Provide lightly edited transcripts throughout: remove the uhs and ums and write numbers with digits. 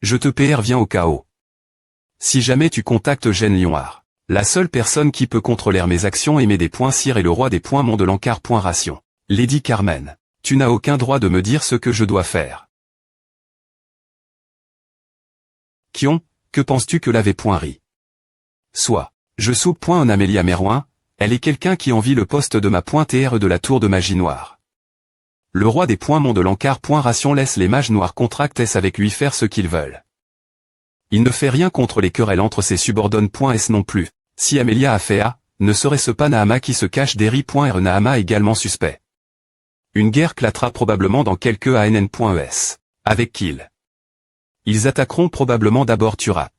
Je te PR viens au chaos. Si jamais tu contactes Eugène Lionard, la seule personne qui peut contrôler mes actions et des points sire est le roi des points Mondelancar. Ration. Lady Carmen, tu n'as aucun droit de me dire ce que je dois faire. Kion, que penses-tu que l'avait point ri? Soit. Je soupe point en Amélia Merouin, elle est quelqu'un qui envie le poste de ma pointe et de la tour de magie noire. Le roi des points Mondelancar. Ration laisse les mages noirs contractès avec lui faire ce qu'ils veulent. Il ne fait rien contre les querelles entre ses subordonnes. S non plus. Si Amélia a fait A, ne serait-ce pas Nahama qui se cache derrière. Nahama également suspect. Une guerre clatera probablement dans quelques ANN.es. Avec Kill. Ils attaqueront probablement d'abord Turat.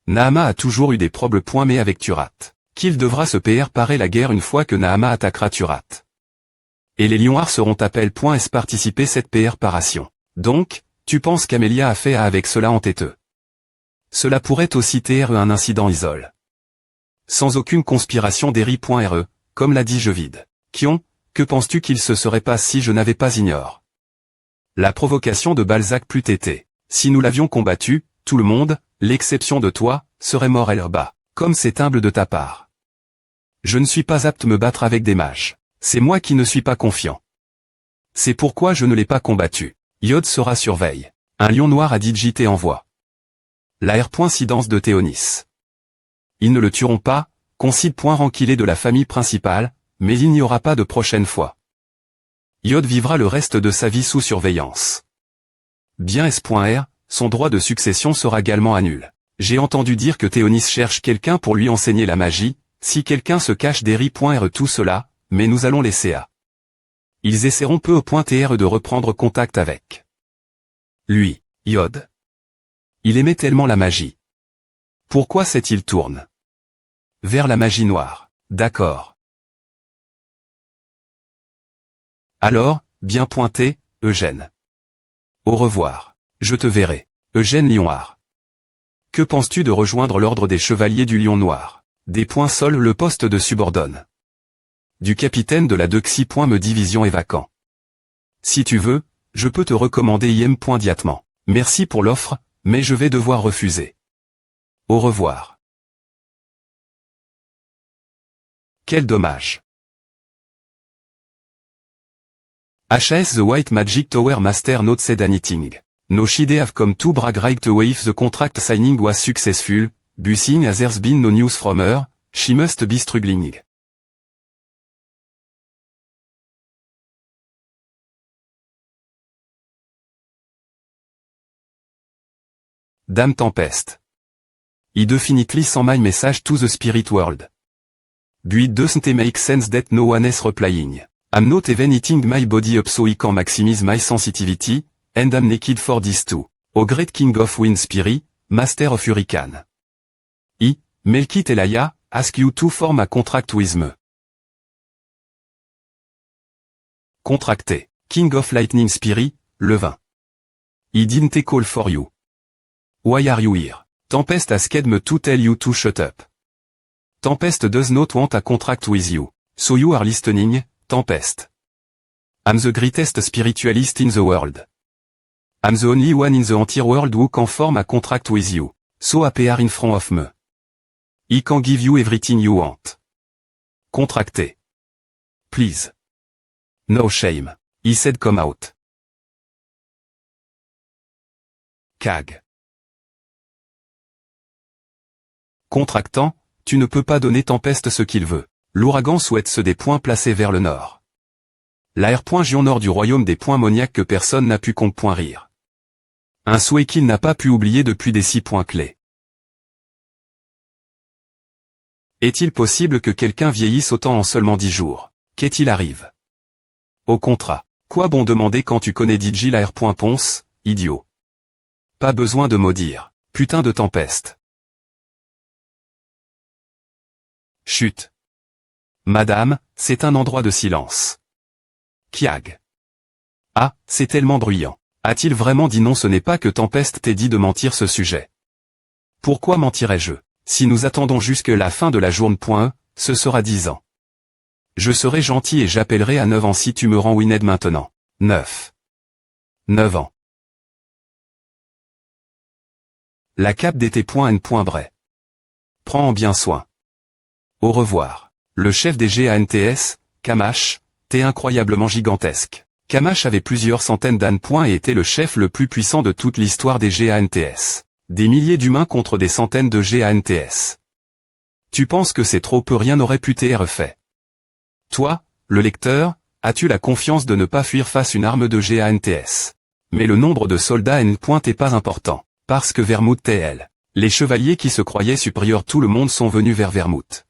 Nahama a toujours eu des problèmes. Mais avec Turat, Kill devra se parer la guerre une fois que Nahama attaquera Turat. Et les Lionhards seront appel.s participer cette paration. Donc, tu penses qu'Amélia a fait A avec cela en têteux? Cela pourrait aussi être un incident isole. Sans aucune conspiration d'Eri.re, comme l'a dit Jevide. Kion, que penses-tu qu'il se serait passé si je n'avais pas ignore? La provocation de Balzac plût été. Si nous l'avions combattu, tout le monde, l'exception de toi, serait mort à leur bas. Comme c'est humble de ta part. Je ne suis pas apte à me battre avec des mages. C'est moi qui ne suis pas confiant. C'est pourquoi je ne l'ai pas combattu. Yod sera surveille. Un lion noir a dit JT envoie. La R.Sidence de Théonis. Ils ne le tueront pas, concide ranquillé de la famille principale, mais il n'y aura pas de prochaine fois. Yod vivra le reste de sa vie sous surveillance. Bien S.R, son droit de succession sera également annulé. J'ai entendu dire que Théonis cherche quelqu'un pour lui enseigner la magie, si quelqu'un se cache d'Eri.re tout cela, mais nous allons laisser à. Ils essaieront peu au .tr de reprendre contact avec. Lui, Yod. Il aimait tellement la magie. Pourquoi s'est-il tourne vers la magie noire? D'accord. Alors, bien pointé, Eugène. Au revoir. Je te verrai. Eugène Lionard. Que penses-tu de rejoindre l'ordre des chevaliers du Lion Noir? Des points sol le poste de subordonne. Du capitaine de la Dexy. Me division est vacant. Si tu veux, je peux te recommander IM.diatement. Merci pour l'offre, mais je vais devoir refuser. Au revoir. Quel dommage. HAS The White Magic Tower Master Note said anything. No shide have come to brag right away if the contract signing was successful, bussing as there's been no news from her, she must be struggling. Dame Tempest. I definitely send my message to the spirit world. But it doesn't make sense that no one is replying. I'm not even eating my body up so I can maximize my sensitivity, and I'm naked for this too. O great king of wind spirit, master of hurricane. I, Melkit Elaya, ask you to form a contract with me. Contracté. King of lightning spirit, le 20. I didn't call for you. Why are you here? Tempest asked me to tell you to shut up. Tempest does not want a contract with you. So you are listening, Tempest. I'm the greatest spiritualist in the world. I'm the only one in the entire world who can form a contract with you. So appear in front of me. I can give you everything you want. Contracté. Please. No shame. He said come out. Cag. Contractant, tu ne peux pas donner Tempest ce qu'il veut. L'ouragan souhaite se des points placés vers le nord. La R.Gion nord du royaume des points moniaques que personne n'a pu rire. Un souhait qu'il n'a pas pu oublier depuis des 6 points clés. Est-il possible que quelqu'un vieillisse autant en seulement 10 jours? Qu'est-il arrive? Au contrat. Quoi bon demander quand tu connais DJ la R.Ponce, idiot. Pas besoin de maudire. Putain de tempeste. Chut. Madame, c'est un endroit de silence. Kiag. Ah, c'est tellement bruyant. A-t-il vraiment dit non? Ce n'est pas que Tempeste t'ait dit de mentir ce sujet. Pourquoi mentirais-je? Si nous attendons jusque la fin de la journée, ce sera 10 ans. Je serai gentil et j'appellerai à 9 ans si tu me rends Wined maintenant. 9 ans. La cape d'T.N. Bray. Prends en bien soin. Au revoir. Le chef des GANTS, Kamash, t'es incroyablement gigantesque. Kamash avait plusieurs centaines d'ânes et était le chef le plus puissant de toute l'histoire des GANTS. Des milliers d'humains contre des centaines de GANTS. Tu penses que c'est trop peu, rien n'aurait pu t'être fait. Toi, le lecteur, as-tu la confiance de ne pas fuir face une arme de GANTS? Mais le nombre de soldats N. est pas important, parce que Vermouth est elle. Les chevaliers qui se croyaient supérieurs tout le monde sont venus vers Vermouth.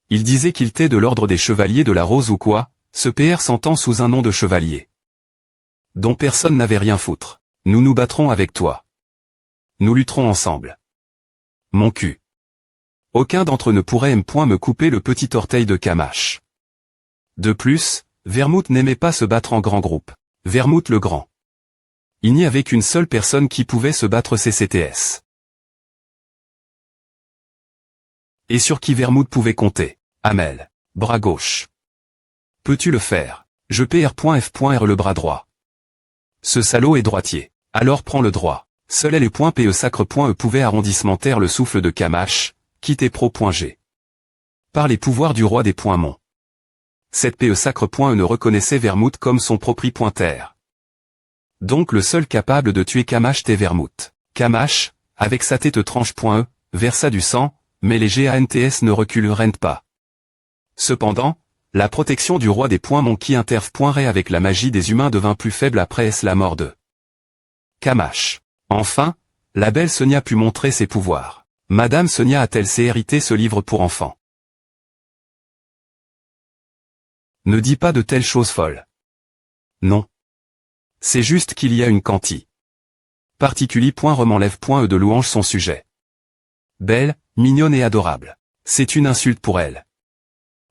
Ils disaient qu'il était de l'ordre des chevaliers de la rose ou quoi, ce PR s'entend sous un nom de chevalier. Dont personne n'avait rien foutre. Nous nous battrons avec toi. Nous lutterons ensemble. Mon cul. Aucun d'entre eux ne pourrait me couper le petit orteil de Kamash. De plus, Vermouth n'aimait pas se battre en grand groupe. Vermouth le Grand. Il n'y avait qu'une seule personne qui pouvait se battre, CCTS. Et sur qui Vermouth pouvait compter? Amel. Bras gauche. Peux-tu le faire? Je PR.F.R le bras droit. Ce salaud est droitier. Alors prends le droit. Seul L.PE sacre.E pouvait arrondissementaire le souffle de Kamash, quitter Pro.G. Par les pouvoirs du roi des points Mont. Cette PE sacre.E ne reconnaissait Vermouth comme son propriétaire. Donc le seul capable de tuer Kamash était Vermouth. Kamash, avec sa tête tranche.E, versa du sang, mais les GANTS ne reculeraient pas. Cependant, la protection du roi des points Mont qui interférait avec la magie des humains devint plus faible après la mort de Kamash. Enfin, la belle Sonia put montrer ses pouvoirs. Madame Sonia a-t-elle hérité ce livre pour enfants? Ne dis pas de telles choses folles. Non. C'est juste qu'il y a une quanti. Particulier.remenlève.e de louange son sujet. Belle, mignonne et adorable. C'est une insulte pour elle.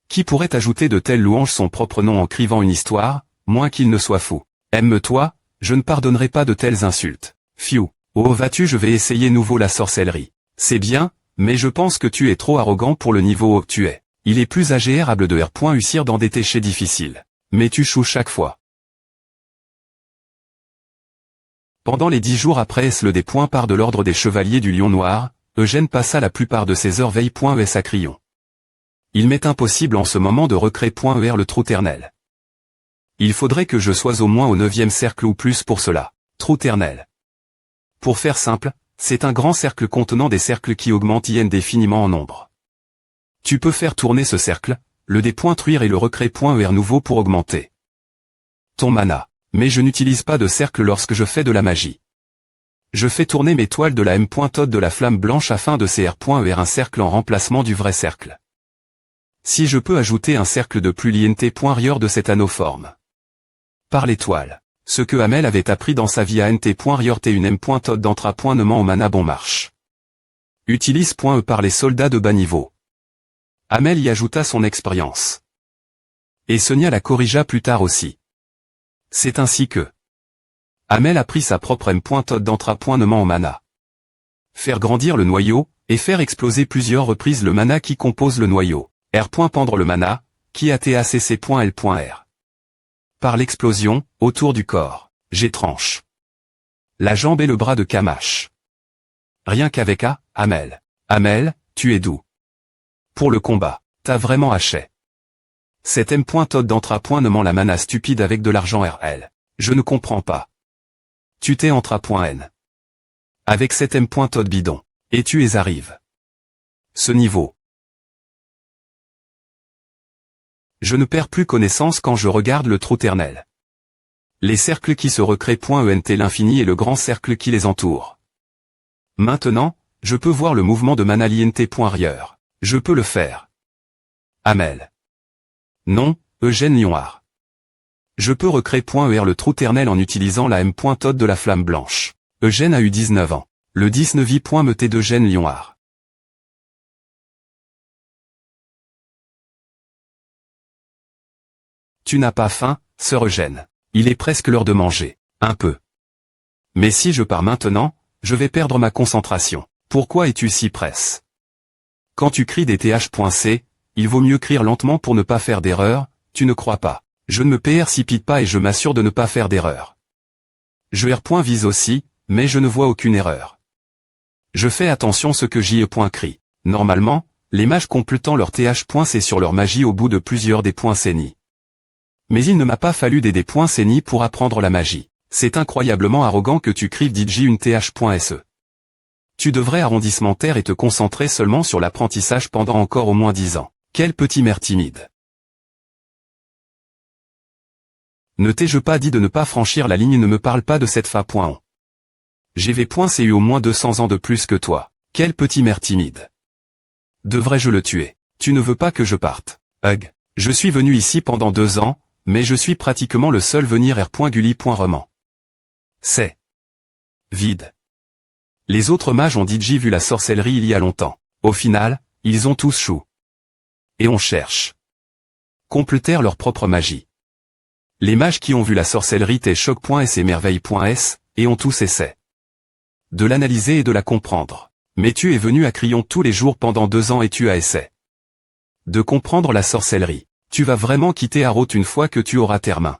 Qui pourrait ajouter de telles louanges son propre nom en écrivant une histoire, moins qu'il ne soit fou? Aime-toi, je ne pardonnerai pas de telles insultes. Fiou. Oh vas-tu, je vais essayer nouveau la sorcellerie. C'est bien, mais je pense que tu es trop arrogant pour le niveau où tu es. Il est plus agréable de R.Ucir dans des téchés difficiles. Mais tu choues chaque fois. Pendant les 10 jours après le des part de l'ordre des chevaliers du Lion Noir, Eugène passa la plupart de ses heures veille.es à Crillon. Il m'est impossible en ce moment de recréer.er le trou ternel. Il faudrait que je sois au moins au 9e cercle ou plus pour cela. Trou ternel. Pour faire simple, c'est un grand cercle contenant des cercles qui augmentent indéfiniment en nombre. Tu peux faire tourner ce cercle, le dépointuire et le recréer.er nouveau pour augmenter ton mana. Mais je n'utilise pas de cercle lorsque je fais de la magie. Je fais tourner mes toiles de la M.Tod de la flamme blanche afin de CR.er un cercle en remplacement du vrai cercle. Si je peux ajouter un cercle de plus l'INT.rieur de cette anoforme. Par l'étoile. Ce que Amel avait appris dans sa vie à NT.rieur T une M.Tod d'entra.nement au mana bon marche. Utilise.e par les soldats de bas niveau. Amel y ajouta son expérience. Et Sonia la corrigea plus tard aussi. C'est ainsi que Amel a pris sa propre M.Tod d'entra.nement au mana. Faire grandir le noyau, et faire exploser plusieurs reprises le mana qui compose le noyau. R.pendre le mana, qui a TACC.L.R. Par l'explosion, autour du corps, G tranche. La jambe et le bras de Kamash. Rien qu'avec Amel. Amel, tu es doux. Pour le combat, t'as vraiment haché. Cet M.Tod d'entra.nement la mana stupide avec de l'argent RL. Je ne comprends pas. Tu t'es entra.n. Avec cet M.Tod bidon. Et tu es arrive. Ce niveau. Je ne perds plus connaissance quand je regarde le trou ternel. Les cercles qui se recréent.ent l'infini et le grand cercle qui les entoure. Maintenant, je peux voir le mouvement de mana l'INT.rieur. Je peux le faire. Amel. Non, Eugène Lionard. Je peux recréer.er le trou ternel en utilisant la M.Tod de la flamme blanche. Eugène a eu 19 ans. Le 19i.mt d'Eugène Lionard. Tu n'as pas faim, sœur Eugène. Il est presque l'heure de manger. Un peu. Mais si je pars maintenant, je vais perdre ma concentration. Pourquoi es-tu si presse? Quand tu cries des th.c, il vaut mieux crier lentement pour ne pas faire d'erreur, tu ne crois pas. Je ne me précipite pas et je m'assure de ne pas faire d'erreur. Je R. vise aussi, mais je ne vois aucune erreur. Je fais attention ce que JE.crie. Normalement, les mages complétant leur TH.C sur leur magie au bout de plusieurs des points CENI. Mais il ne m'a pas fallu des points CENI pour apprendre la magie. C'est incroyablement arrogant que tu crives DJ une TH.SE. Tu devrais arrondissement terre et te concentrer seulement sur l'apprentissage pendant encore au moins 10 ans. Quel petit maire timide. Ne t'ai-je pas dit de ne pas franchir la ligne, ne me parle pas de cette fa.on. GV.CU au moins 200 ans de plus que toi. Quel petit maire timide. Devrais-je le tuer? Tu ne veux pas que je parte. Hug. Je suis venu ici pendant 2 ans, mais je suis pratiquement le seul venir R.Gulli.roman. C'est vide. Les autres mages ont DJ vu la sorcellerie il y a longtemps. Au final, ils ont tous chou. Et on cherche. Complétèrent leur propre magie. Les mages qui ont vu la sorcellerie T-Choc.S et Merveille.S, et ont tous essayé de l'analyser et de la comprendre. Mais tu es venu à Crillon tous les jours pendant 2 ans et tu as essayé de comprendre la sorcellerie. Tu vas vraiment quitter Harrowt une fois que tu auras tes mains.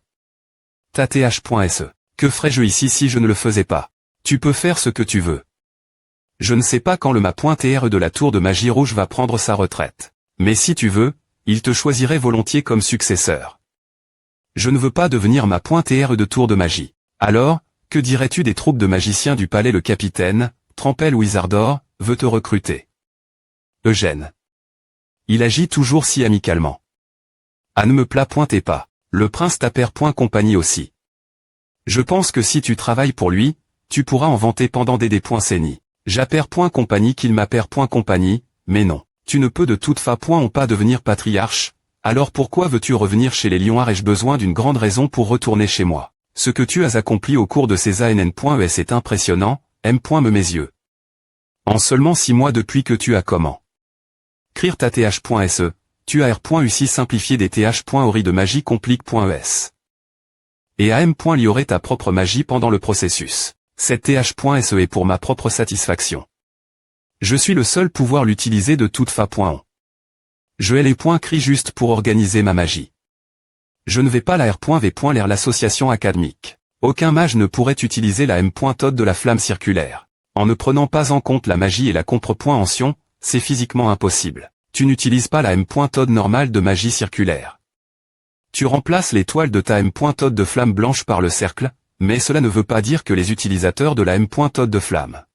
Ta TH.SE. Que ferais-je ici si je ne le faisais pas? Tu peux faire ce que tu veux. Je ne sais pas quand le ma.TR de la tour de magie rouge va prendre sa retraite. Mais si tu veux, il te choisirait volontiers comme successeur. Je ne veux pas devenir ma.TR de tour de magie. Alors, que dirais-tu des troupes de magiciens du palais? Le capitaine, Trampel Wizardor, veut te recruter. Eugène. Il agit toujours si amicalement. Ah, ne me pointez pas. Le prince Taper.compagnie aussi. Je pense que si tu travailles pour lui, tu pourras en vanter pendant des points CENI. Japer.compagnie qu'il m'appert.compagnie, mais non. Tu ne peux de toute façon pas devenir patriarche, alors pourquoi veux-tu revenir chez les Lions? Ai-je besoin d'une grande raison pour retourner chez moi? Ce que tu as accompli au cours de ces ANN.ES est impressionnant, M.me mes yeux. En seulement 6 mois depuis que tu as comment? Crire ta TH.SE, tu as R.UCI simplifié des TH.ORI de magie complique.ES. Et à M.Liorer ta propre magie pendant le processus. Cette TH.SE est pour ma propre satisfaction. Je suis le seul pouvoir l'utiliser de toute fa.on. Je ai les points cri juste pour organiser ma magie. Je ne vais pas la R.V. L'air l'association académique. Aucun mage ne pourrait utiliser la M.Todd de la flamme circulaire. En ne prenant pas en compte la magie et la compre.Ancion, c'est physiquement impossible. Tu n'utilises pas la M.Todd normale de magie circulaire. Tu remplaces l'étoile de ta M.Todd de flamme blanche par le cercle, mais cela ne veut pas dire que les utilisateurs de la M.Todd de flamme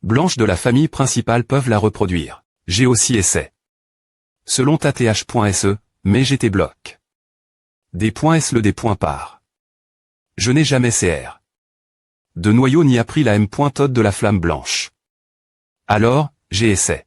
blanche de la famille principale peuvent la reproduire. J'ai aussi essayé. Selon ta TH.SE, mais j'étais bloc. Des points S le des points par. Je n'ai jamais CR. De noyau ni appris la M.Todd de la flamme blanche. Alors, j'ai essayé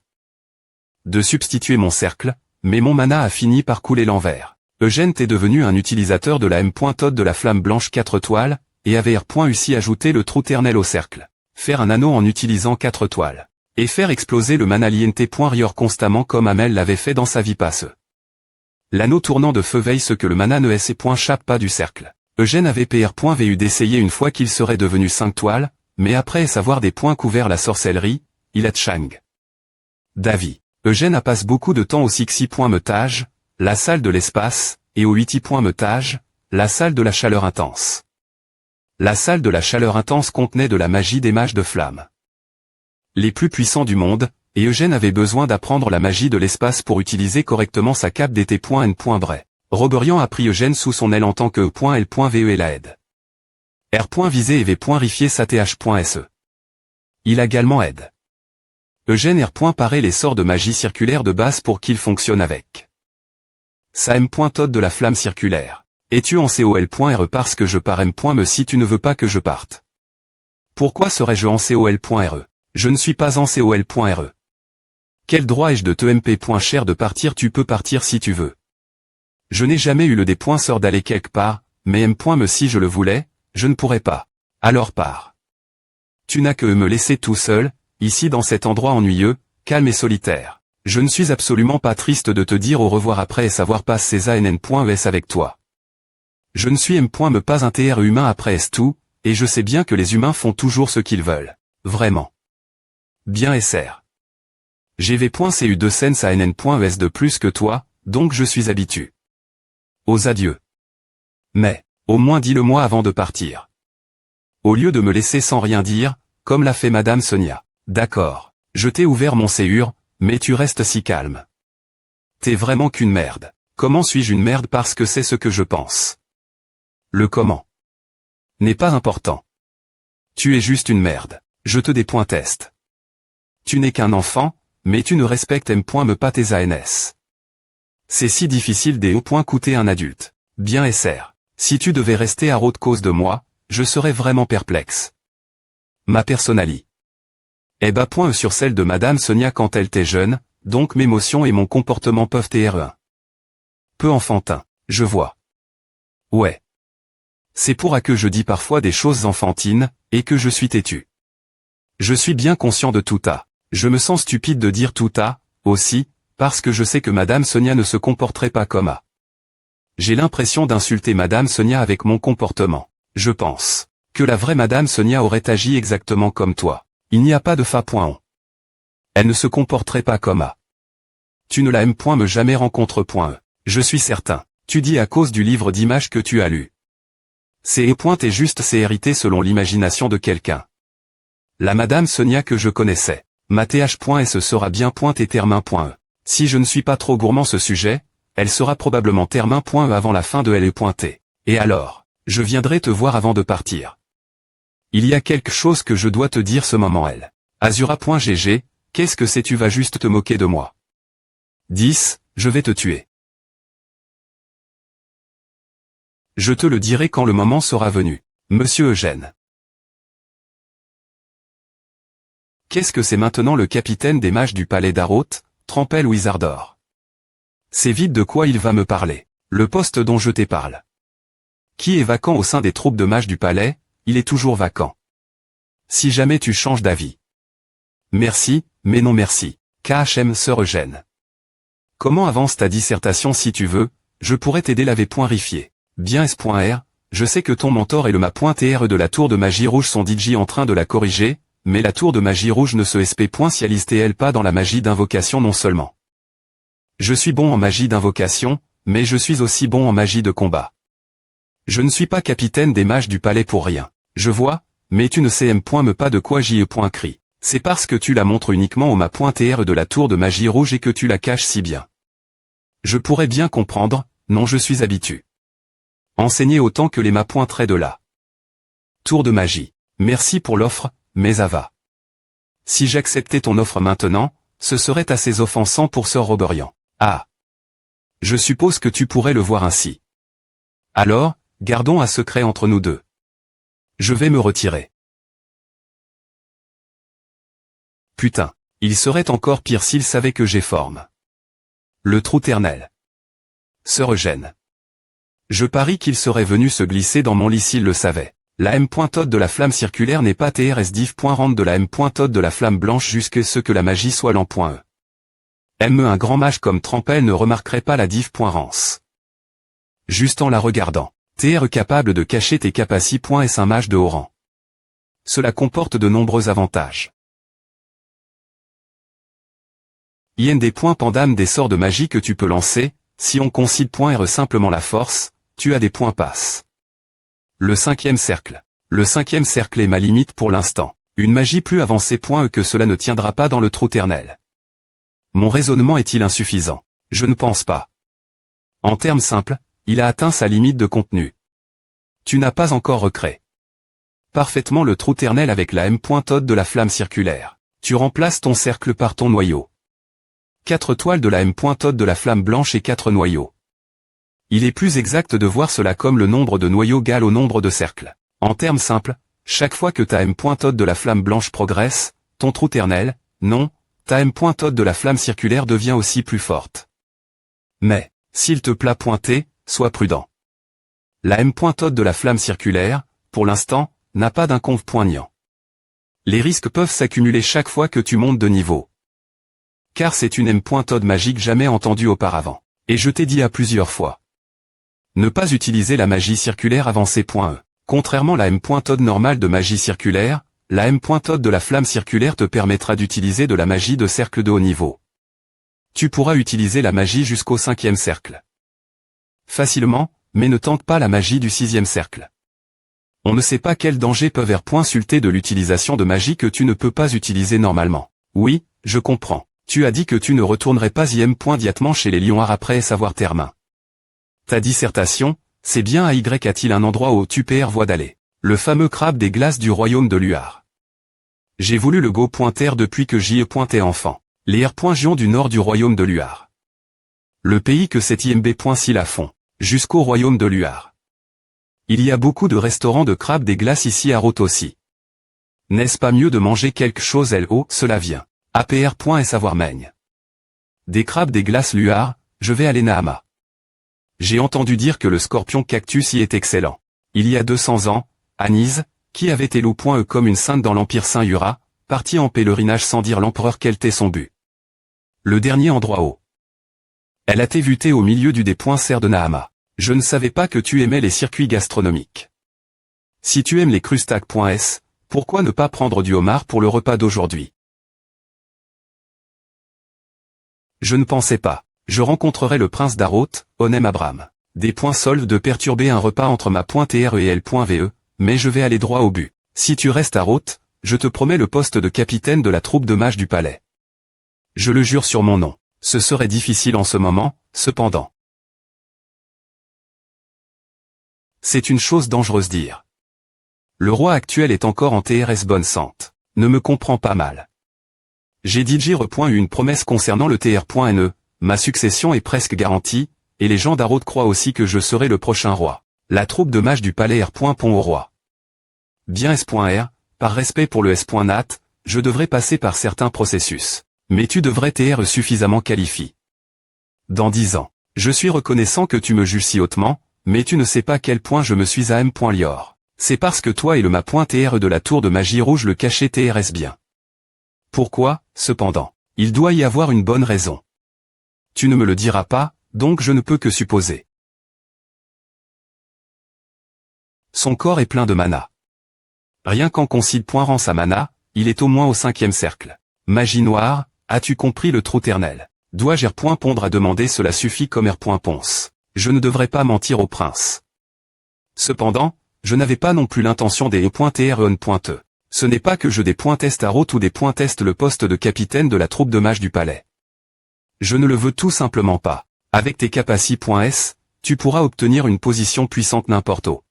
de substituer mon cercle, mais mon mana a fini par couler l'envers. Eugène t'est devenu un utilisateur de la M.Todd de la flamme blanche 4 étoiles, et avait R.UCI ajouté le trou ternel au cercle. Faire un anneau en utilisant 4 étoiles. Et faire exploser le mana liente.rior constamment comme Amel l'avait fait dans sa vie passe. L'anneau tournant de feu veille ce que le mana ne chappe pas du cercle. Eugène avait PR.VU d'essayer une fois qu'il serait devenu 5 toiles, mais après savoir des points couverts la sorcellerie, il a Chang. Davi. Eugène a passe beaucoup de temps au 6.Meutage, la salle de l'espace, et au 8.Meutage, la salle de la chaleur intense. La salle de la chaleur intense contenait de la magie des mages de flamme. Les plus puissants du monde, et Eugène avait besoin d'apprendre la magie de l'espace pour utiliser correctement sa cape d'été.N. Roberian a pris Eugène sous son aile en tant que E.L.VE et la aide. R.Visé et V.Rifier sa TH.SE. Il a également aide. Eugène R.Parer les sorts de magie circulaire de base pour qu'il fonctionne avec. Sa M.Todd de la flamme circulaire. Es-tu en COL.RE parce que je pars M.Me si tu ne veux pas que je parte? Pourquoi serais-je en COL.RE? Je ne suis pas en COL.RE. Quel droit ai-je de te MP.cher de partir? Tu peux partir si tu veux. Je n'ai jamais eu le des points sort d'aller quelque part, mais M.Me si je le voulais, je ne pourrais pas. Alors pars. Tu n'as que me laisser tout seul, ici dans cet endroit ennuyeux, calme et solitaire. Je ne suis absolument pas triste de te dire au revoir après et savoir pas ces ANN.ES avec toi. Je ne suis M.Me pas un TR humain après tout, et je sais bien que les humains font toujours ce qu'ils veulent. Vraiment. Bien SR. GV.CU de Sens ANN.ES de plus que toi, donc je suis habitué. Aux adieux. Mais, au moins dis-le-moi avant de partir. Au lieu de me laisser sans rien dire, comme l'a fait Madame Sonia. D'accord. Je t'ai ouvert mon séhur, mais tu restes si calme. T'es vraiment qu'une merde. Comment suis-je une merde parce que c'est ce que je pense. Le comment n'est pas important. Tu es juste une merde. Je te dépointeste. Tu n'es qu'un enfant, mais tu ne respectes pas tes ANS. C'est si difficile des hauts points coûter un adulte. Bien SR. Si tu devais rester à haute cause de moi, je serais vraiment perplexe. Ma personnalité est bas point sur celle de Madame Sonia quand elle était jeune, donc mes émotions et mon comportement peuvent être un peu enfantin, je vois. Ouais. C'est pour que je dis parfois des choses enfantines, et que je suis têtu. Je suis bien conscient de tout ça. Je me sens stupide de dire tout ça, aussi, parce que je sais que Madame Sonia ne se comporterait pas comme ça. J'ai l'impression d'insulter Madame Sonia avec mon comportement. Je pense que la vraie Madame Sonia aurait agi exactement comme toi. Il n'y a pas de fa.on. Elle ne se comporterait pas comme ça. Tu ne la aimes point me jamais rencontre point. Je suis certain. Tu dis à cause du livre d'images que tu as lu. C'est point et juste c'est hérité selon l'imagination de quelqu'un. La Madame Sonia que je connaissais. Ma th.s sera bien et termin.e. Si je ne suis pas trop gourmand ce sujet, elle sera probablement termin.e avant la fin de L.T. Et alors, je viendrai te voir avant de partir. Il y a quelque chose que je dois te dire ce moment L. Azura.gg, qu'est-ce que c'est tu vas juste te moquer de moi. 10, je vais te tuer. Je te le dirai quand le moment sera venu. Monsieur Eugène. Qu'est-ce que c'est maintenant le capitaine des mages du palais d'Aroth, Trampel Wizardor? C'est vite de quoi il va me parler. Le poste dont je t'ai parle. Qui est vacant au sein des troupes de mages du palais, il est toujours vacant. Si jamais tu changes d'avis. Merci, mais non merci. KHM Sœur Eugène. Comment avance ta dissertation si tu veux, je pourrais t'aider rifié. Bien S.R, je sais que ton mentor et le ma.tr de la tour de magie rouge sont DJ en train de la corriger, mais la tour de magie rouge ne se sp.cialiste pas dans la magie d'invocation non seulement. Je suis bon en magie d'invocation, mais je suis aussi bon en magie de combat. Je ne suis pas capitaine des mages du palais pour rien. Je vois, mais tu ne sais me pas de quoi j'y.crie. C'est parce que tu la montres uniquement au ma.tr de la tour de magie rouge et que tu la caches si bien. Je pourrais bien comprendre, non je suis habitué. Enseigner autant que les ma.traits de la tour de magie. Merci pour l'offre, mais ça va. Si j'acceptais ton offre maintenant, ce serait assez offensant pour Sir Roberian. Ah. Je suppose que tu pourrais le voir ainsi. Alors, gardons un secret entre nous deux. Je vais me retirer. Putain, il serait encore pire s'il savait que j'ai forme. Le trou ternel. Sœur Eugène. Je parie qu'il serait venu se glisser dans mon lit s'il le savait. La m.tod de la flamme circulaire n'est pas trsdiv.rand de la m.tod de la flamme blanche jusqu'à ce que la magie soit l'en.e. Un grand mage comme Trampel ne remarquerait pas la div.rance. Juste en la regardant. Tr capable de cacher tes capaci.s un mage de haut rang. Cela comporte de nombreux avantages. Ind.pandam des sorts de magie que tu peux lancer, si on considère simplement la force, tu as des points passe. Le 5e cercle. Le 5e cercle est ma limite pour l'instant. Une magie plus avancée que cela ne tiendra pas dans le trou ternel. Mon raisonnement est-il insuffisant? Je ne pense pas. En termes simples, il a atteint sa limite de contenu. Tu n'as pas encore recréé parfaitement le trou ternel avec la m.tod de la flamme circulaire. Tu remplaces ton cercle par ton noyau. 4 toiles de la m.tod de la flamme blanche et 4 noyaux. Il est plus exact de voir cela comme le nombre de noyaux égale au nombre de cercles. En termes simples, chaque fois que ta m.tod de la flamme blanche progresse, ton trou ternel, non, ta m.tod de la flamme circulaire devient aussi plus forte. Mais, s'il te plaît pointer, sois prudent. La m.tod de la flamme circulaire, pour l'instant, n'a pas d'inconve poignant. Les risques peuvent s'accumuler chaque fois que tu montes de niveau. Car c'est une m.tod magique jamais entendue auparavant. Et je t'ai dit à plusieurs fois. Ne pas utiliser la magie circulaire avancée.e. Contrairement à la m.tod normale de magie circulaire, la m.tod de la flamme circulaire te permettra d'utiliser de la magie de cercle de haut niveau. Tu pourras utiliser la magie jusqu'au 5e cercle. Facilement, mais ne tente pas la magie du 6e cercle. On ne sait pas quels dangers peuvent R.sulter de l'utilisation de magie que tu ne peux pas utiliser normalement. Oui, je comprends. Tu as dit que tu ne retournerais pas diatement chez les lions après savoir tes mains. Ta dissertation, c'est bien à Y a-t-il un endroit où tu voie d'aller. Le fameux crabe des glaces du royaume de Luar. J'ai voulu le go.r depuis que j'y ai enfant. Les R.gions du nord du royaume de Luar. Le pays que cet IMB.sil à fond. Jusqu'au royaume de Luar. Il y a beaucoup de restaurants de crabes des glaces ici à Roth aussi. N'est-ce pas mieux de manger quelque chose cela vient. APR. Et savoir maigne. Des crabes des glaces Luar, je vais aller Nahama. J'ai entendu dire que le scorpion cactus y est excellent. Il y a 200 ans, Anise, qui avait été loup.e comme une sainte dans l'Empire Saint-Ura, partit en pèlerinage sans dire l'empereur quel était son but. Le dernier endroit où elle a été vutée au milieu du des.ser de Nahama. Je ne savais pas que tu aimais les circuits gastronomiques. Si tu aimes les crustaces.s, pourquoi ne pas prendre du homard pour le repas d'aujourd'hui? Je ne pensais pas. Je rencontrerai le prince d'Aroth, Onem Abram. Des points solves de perturber un repas entre ma .re et L.ve, mais je vais aller droit au but. Si tu restes à Roth, je te promets le poste de capitaine de la troupe de mages du palais. Je le jure sur mon nom. Ce serait difficile en ce moment, cependant. C'est une chose dangereuse dire. Le roi actuel est encore en TRS bonne santé. Ne me comprends pas mal. J'ai dit eu une promesse concernant le TR.ne, ma succession est presque garantie, et les gens d'Aroth croient aussi que je serai le prochain roi. La troupe de mages du palais R.pond au roi. Bien S.R, par respect pour le S.nat, je devrais passer par certains processus. Mais tu devrais TR suffisamment qualifié. Dans 10 ans, je suis reconnaissant que tu me juges si hautement, mais tu ne sais pas quel point je me suis à M.lior. C'est parce que toi et le ma.TR de la tour de magie rouge le cachet TRS bien. Pourquoi, cependant? Il doit y avoir une bonne raison. Tu ne me le diras pas, donc je ne peux que supposer. Son corps est plein de mana. Rien qu'en concile rend sa mana, il est au moins au 5e cercle. Magie noire, as-tu compris le trou ternel? Dois-je R.pondre à demander cela suffit comme R.ponce. Je ne devrais pas mentir au prince. Cependant, je n'avais pas non plus l'intention des E.TRE. Ce n'est pas que je des.test à Roth ou des.test le poste de capitaine de la troupe de mages du palais. Je ne le veux tout simplement pas. Avec tes capacités.s, tu pourras obtenir une position puissante n'importe où.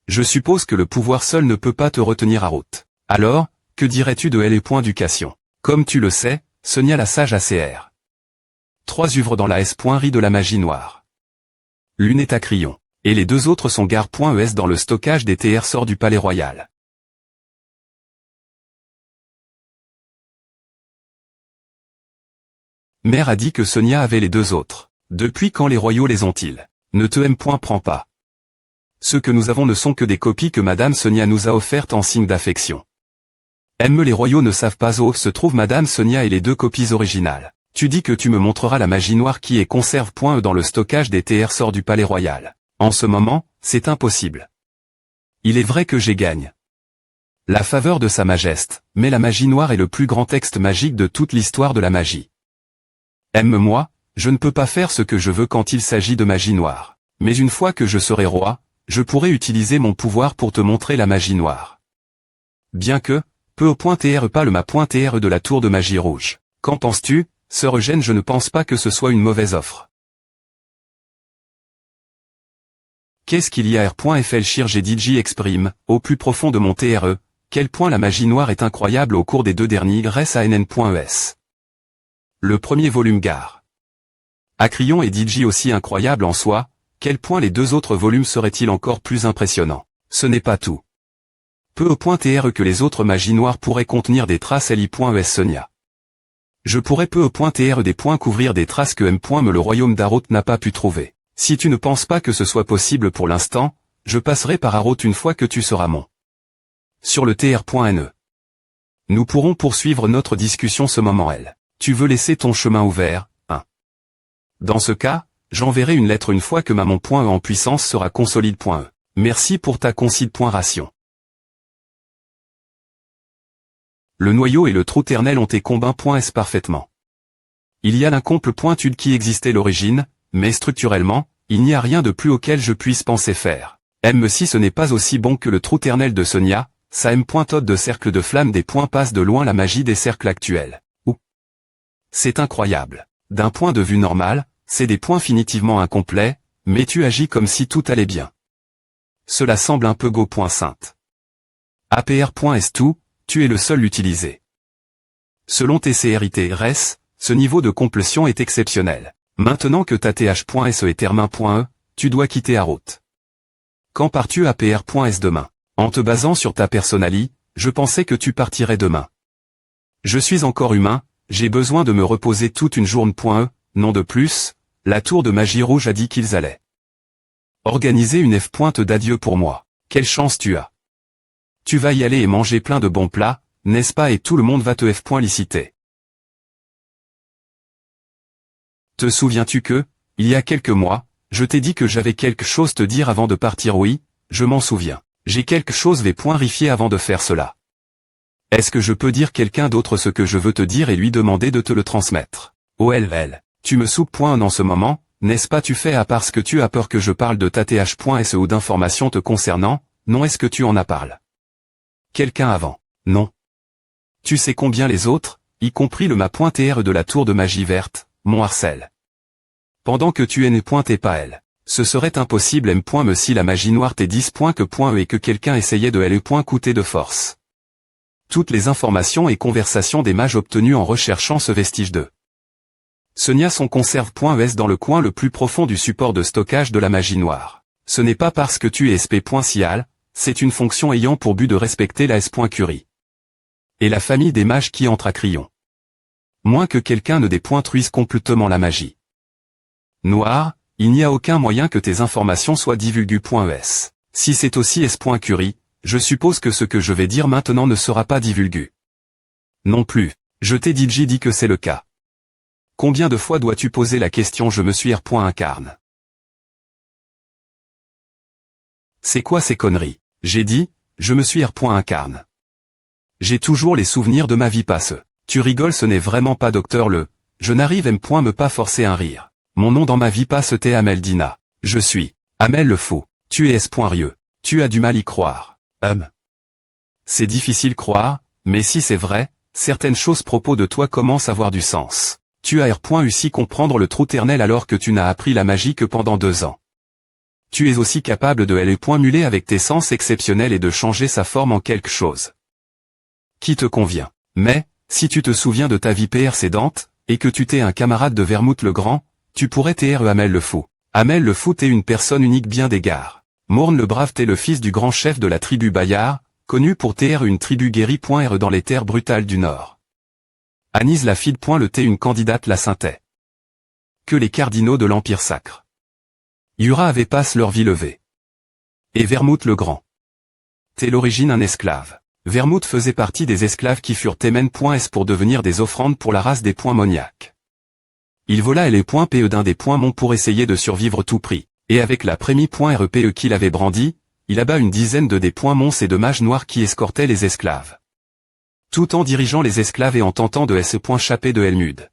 Je suppose que le pouvoir seul ne peut pas te retenir à Roth. Alors, que dirais-tu de L.éducation? Comme tu le sais, Sonia la sage ACR. 3 œuvres dans la S.ri de la magie noire. L'une est à Crillon, et les 2 autres sont gare.es dans le stockage des TR sorts du palais royal. Mère a dit que Sonia avait les 2 autres. Depuis quand les royaux les ont-ils? Ne te prends pas. Ceux que nous avons ne sont que des copies que Madame Sonia nous a offertes en signe d'affection. Les royaux ne savent pas où se trouve Madame Sonia et les 2 copies originales. Tu dis que tu me montreras la magie noire qui est conserve.e dans le stockage des TR sorts du palais royal. En ce moment, c'est impossible. Il est vrai que j'ai gagne la faveur de sa majesté, mais la magie noire est le plus grand texte magique de toute l'histoire de la magie. Aime-moi, je ne peux pas faire ce que je veux quand il s'agit de magie noire. Mais une fois que je serai roi, je pourrai utiliser mon pouvoir pour te montrer la magie noire. Bien que, peu au .TR pas le ma.TR de la tour de magie rouge. Qu'en penses-tu, sœur Eugène? Je ne pense pas que ce soit une mauvaise offre. Qu'est-ce qu'il y a R.FL J'ai DJ exprime, au plus profond de mon TRE, quel point la magie noire est incroyable au cours des 2 derniers RSANN.es. Le premier volume gare. Acrion et DJ aussi incroyable en soi, quel point les 2 autres volumes seraient-ils encore plus impressionnants? Ce n'est pas tout. Peu au .TR que les autres magies noires pourraient contenir des traces LI.es Sonia. Je pourrais peu au .TR des points couvrir des traces que M. le royaume d'Aroth n'a pas pu trouver. Si tu ne penses pas que ce soit possible pour l'instant, je passerai par Aroth une fois que tu seras mon. Sur le TR.ne. Nous pourrons poursuivre notre discussion ce moment L. Tu veux laisser ton chemin ouvert, hein? Dans ce cas, j'enverrai une lettre une fois que ma mon.e en puissance sera consolide.e. Merci pour ta considération. Le noyau et le trou ternel ont été combints.s parfaitement. Il y a l'incomple.tud qui existait l'origine, mais structurellement, il n'y a rien de plus auquel je puisse penser faire. M si ce n'est pas aussi bon que le trou ternel de Sonia, ça M. Todd de cercle de flamme des points passe de loin la magie des cercles actuels. Ou. C'est incroyable. D'un point de vue normal, c'est des points finitivement incomplets, mais tu agis comme si tout allait bien. Cela semble un peu go.sainte. APR.S2, tu es le seul utilisé. Selon TCRITRS, ce niveau de complétion est exceptionnel. Maintenant que ta TH.SE est termin.E, tu dois quitter Aroute. Quand pars-tu APR.S demain? En te basant sur ta personnalité, je pensais que tu partirais demain. Je suis encore humain, j'ai besoin de me reposer toute une journée.E, non de plus, la tour de magie rouge a dit qu'ils allaient organiser une F. d'adieu pour moi. Quelle chance tu as. Tu vas y aller et manger plein de bons plats, n'est-ce pas, et tout le monde va te F. liciter. Te souviens-tu que, il y a quelques mois, je t'ai dit que j'avais quelque chose te dire avant de partir? Oui, je m'en souviens. J'ai quelque chose rifier avant de faire cela. Est-ce que je peux dire quelqu'un d'autre ce que je veux te dire et lui demander de te le transmettre? OLL. Tu me soupes en ce moment, n'est-ce pas? Tu fais à parce que tu as peur que je parle de ta th.se ou d'informations te concernant, non? Est-ce que tu en as parlé? Quelqu'un avant? Non. Tu sais combien les autres, y compris le ma.tr de la tour de magie verte, m'ont harcèle. Pendant que tu n'es pas elle. Ce serait impossible M. si la magie noire t'est 10. Que et que quelqu'un essayait de L. coûter de force. Toutes les informations et conversations des mages obtenues en recherchant ce vestige de Sonia sont conserve.es dans le coin le plus profond du support de stockage de la magie noire. Ce n'est pas parce que tu es sp.cial, c'est une fonction ayant pour but de respecter la s.curie. Et la famille des mages qui entrent à Crillon. Moins que quelqu'un ne dépointruise complètement la magie noire, il n'y a aucun moyen que tes informations soient divulgues.es. Si c'est aussi s.curie, je suppose que ce que je vais dire maintenant ne sera pas divulgu. Non plus. Je t'ai dit que c'est le cas. Combien de fois dois-tu poser la question je me suis R.incarne? C'est quoi ces conneries? J'ai dit, je me suis R.incarne. J'ai toujours les souvenirs de ma vie passe. Tu rigoles, ce n'est vraiment pas docteur le, je n'arrive me pas forcer un rire. Mon nom dans ma vie passe t'es Amel Dina. Je suis Amel le faux. Tu es S.rieux. Tu as du mal y croire. C'est difficile croire, mais si c'est vrai, certaines choses propos de toi commencent à avoir du sens. Tu as R.ussi comprendre le trou ternel alors que tu n'as appris la magie que pendant 2 ans. Tu es aussi capable de L. muler avec tes sens exceptionnels et de changer sa forme en quelque chose qui te convient. Mais, si tu te souviens de ta vie précédente, et que tu t'es un camarade de Vermouth le Grand, tu pourrais t'être Amel le fou. Amel le fou t'es une personne unique bien d'égards. Morne le brave t'es le fils du grand chef de la tribu Bayard, connu pour t'être une tribu guérie.r dans les terres brutales du Nord. Anise la fille le t'es une candidate la saintais. Que les cardinaux de l'Empire sacre. Yura avait passe leur vie levée. Et Vermouth le Grand. T'es l'origine un esclave. Vermouth faisait partie des esclaves qui furent témen.s pour devenir des offrandes pour la race des Moniaques. Il vola les PE d'un des Mons pour essayer de survivre tout prix, et avec la prémie.RPE qu'il avait brandi, il abat une dizaine de des Mons et de mages noirs qui escortaient les esclaves. Tout en dirigeant les esclaves et en tentant de S.chapper de Helmud.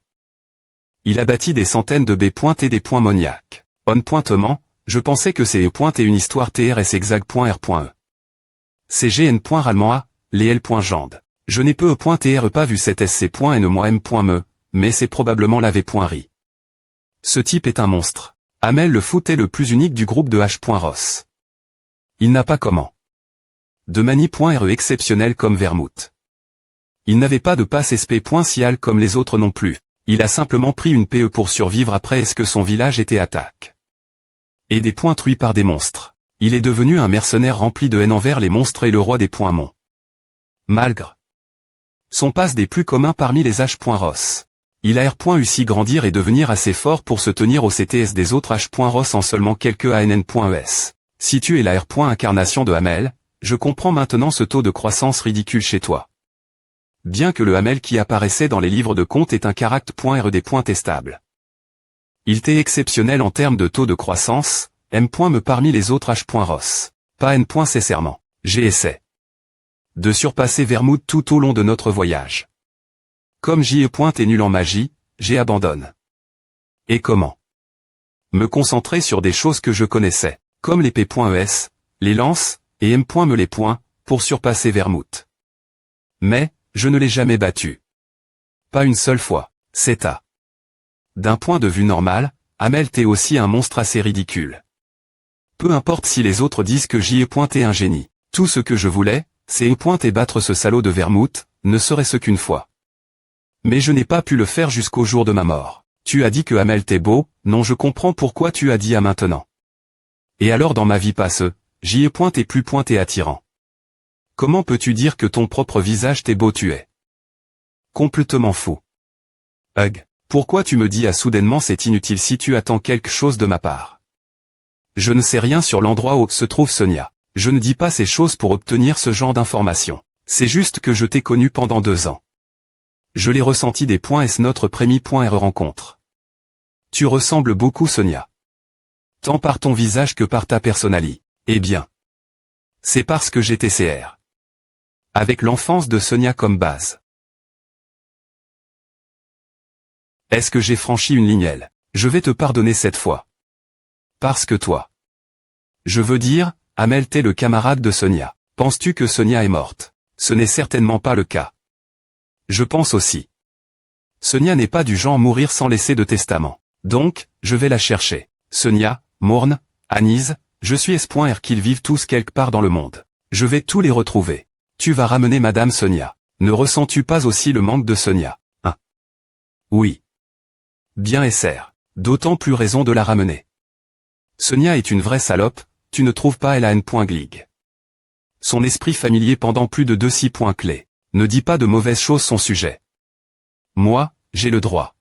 Il abattit des centaines de B. et des Moniaques. Pointement, je pensais que c'est et une histoire TRS exact.R.E. C'est GN.rallemand les L.jande. Je n'ai peu .tr pas vu cet SC.n moi M.me, mais c'est probablement la V.ri. Ce type est un monstre. Amel le foot est le plus unique du groupe de H.Ross. Il n'a pas comment. De manie.re exceptionnel comme Vermouth. Il n'avait pas de passe SP.cial comme les autres non plus. Il a simplement pris une PE pour survivre après est-ce que son village était attaque. Et des points truits par des monstres. Il est devenu un mercenaire rempli de haine envers les monstres et le roi des Mons. Malgré son passe des plus communs parmi les H.Ross. Il a R.ussi grandir et devenir assez fort pour se tenir au CTS des autres H.Ross en seulement quelques ANN.es. Si tu es la R.incarnation de Hamel, je comprends maintenant ce taux de croissance ridicule chez toi. Bien que le Hamel qui apparaissait dans les livres de contes est un caractère.R des points testables. Il t'est exceptionnel en termes de taux de croissance, M.me parmi les autres H.Ross. Pas N.nécessairement. J'ai essayé de surpasser Vermouth tout au long de notre voyage. Comme J.E. est nul en magie, j'ai abandonne. Et comment? Me concentrer sur des choses que je connaissais, comme les P.es, les lance, et M. me les points, pour surpasser Vermouth. Mais, je ne l'ai jamais battu. Pas une seule fois. C'est à. D'un point de vue normal, Amel t'es aussi un monstre assez ridicule. Peu importe si les autres disent que j'y ai pointé un génie. Tout ce que je voulais, c'est et battre ce salaud de Vermouth, ne serait-ce qu'une fois. Mais je n'ai pas pu le faire jusqu'au jour de ma mort. Tu as dit que Amel t'es beau, non je comprends pourquoi tu as dit à maintenant. Et alors dans ma vie passe, j'y ai plus attirant. Comment peux-tu dire que ton propre visage t'est beau tu es? Complètement fou. Hug, pourquoi tu me dis à soudainement c'est inutile si tu attends quelque chose de ma part? Je ne sais rien sur l'endroit où se trouve Sonia. Je ne dis pas ces choses pour obtenir ce genre d'informations. C'est juste que je t'ai connu pendant 2 ans. Je l'ai ressenti des points S notre premier.R rencontre. Tu ressembles beaucoup Sonia. Tant par ton visage que par ta personnalité. Eh bien. C'est parce que j'étais CR. Avec l'enfance de Sonia comme base. Est-ce que j'ai franchi une ligne? Je vais te pardonner cette fois. Parce que toi. Je veux dire, Amel t'es le camarade de Sonia. Penses-tu que Sonia est morte? Ce n'est certainement pas le cas. Je pense aussi. Sonia n'est pas du genre mourir sans laisser de testament. Donc, je vais la chercher. Sonia, Morne, Anise, je suis espoir qu'ils vivent tous quelque part dans le monde. Je vais tous les retrouver. Tu vas ramener Madame Sonia. Ne ressens-tu pas aussi le manque de Sonia? Hein? Oui. Bien SR. D'autant plus raison de la ramener. Sonia est une vraie salope, tu ne trouves pas elle a N.Glig. Son esprit familier pendant plus de 2-6 points clés. Ne dis pas de mauvaises choses son sujet. Moi, j'ai le droit.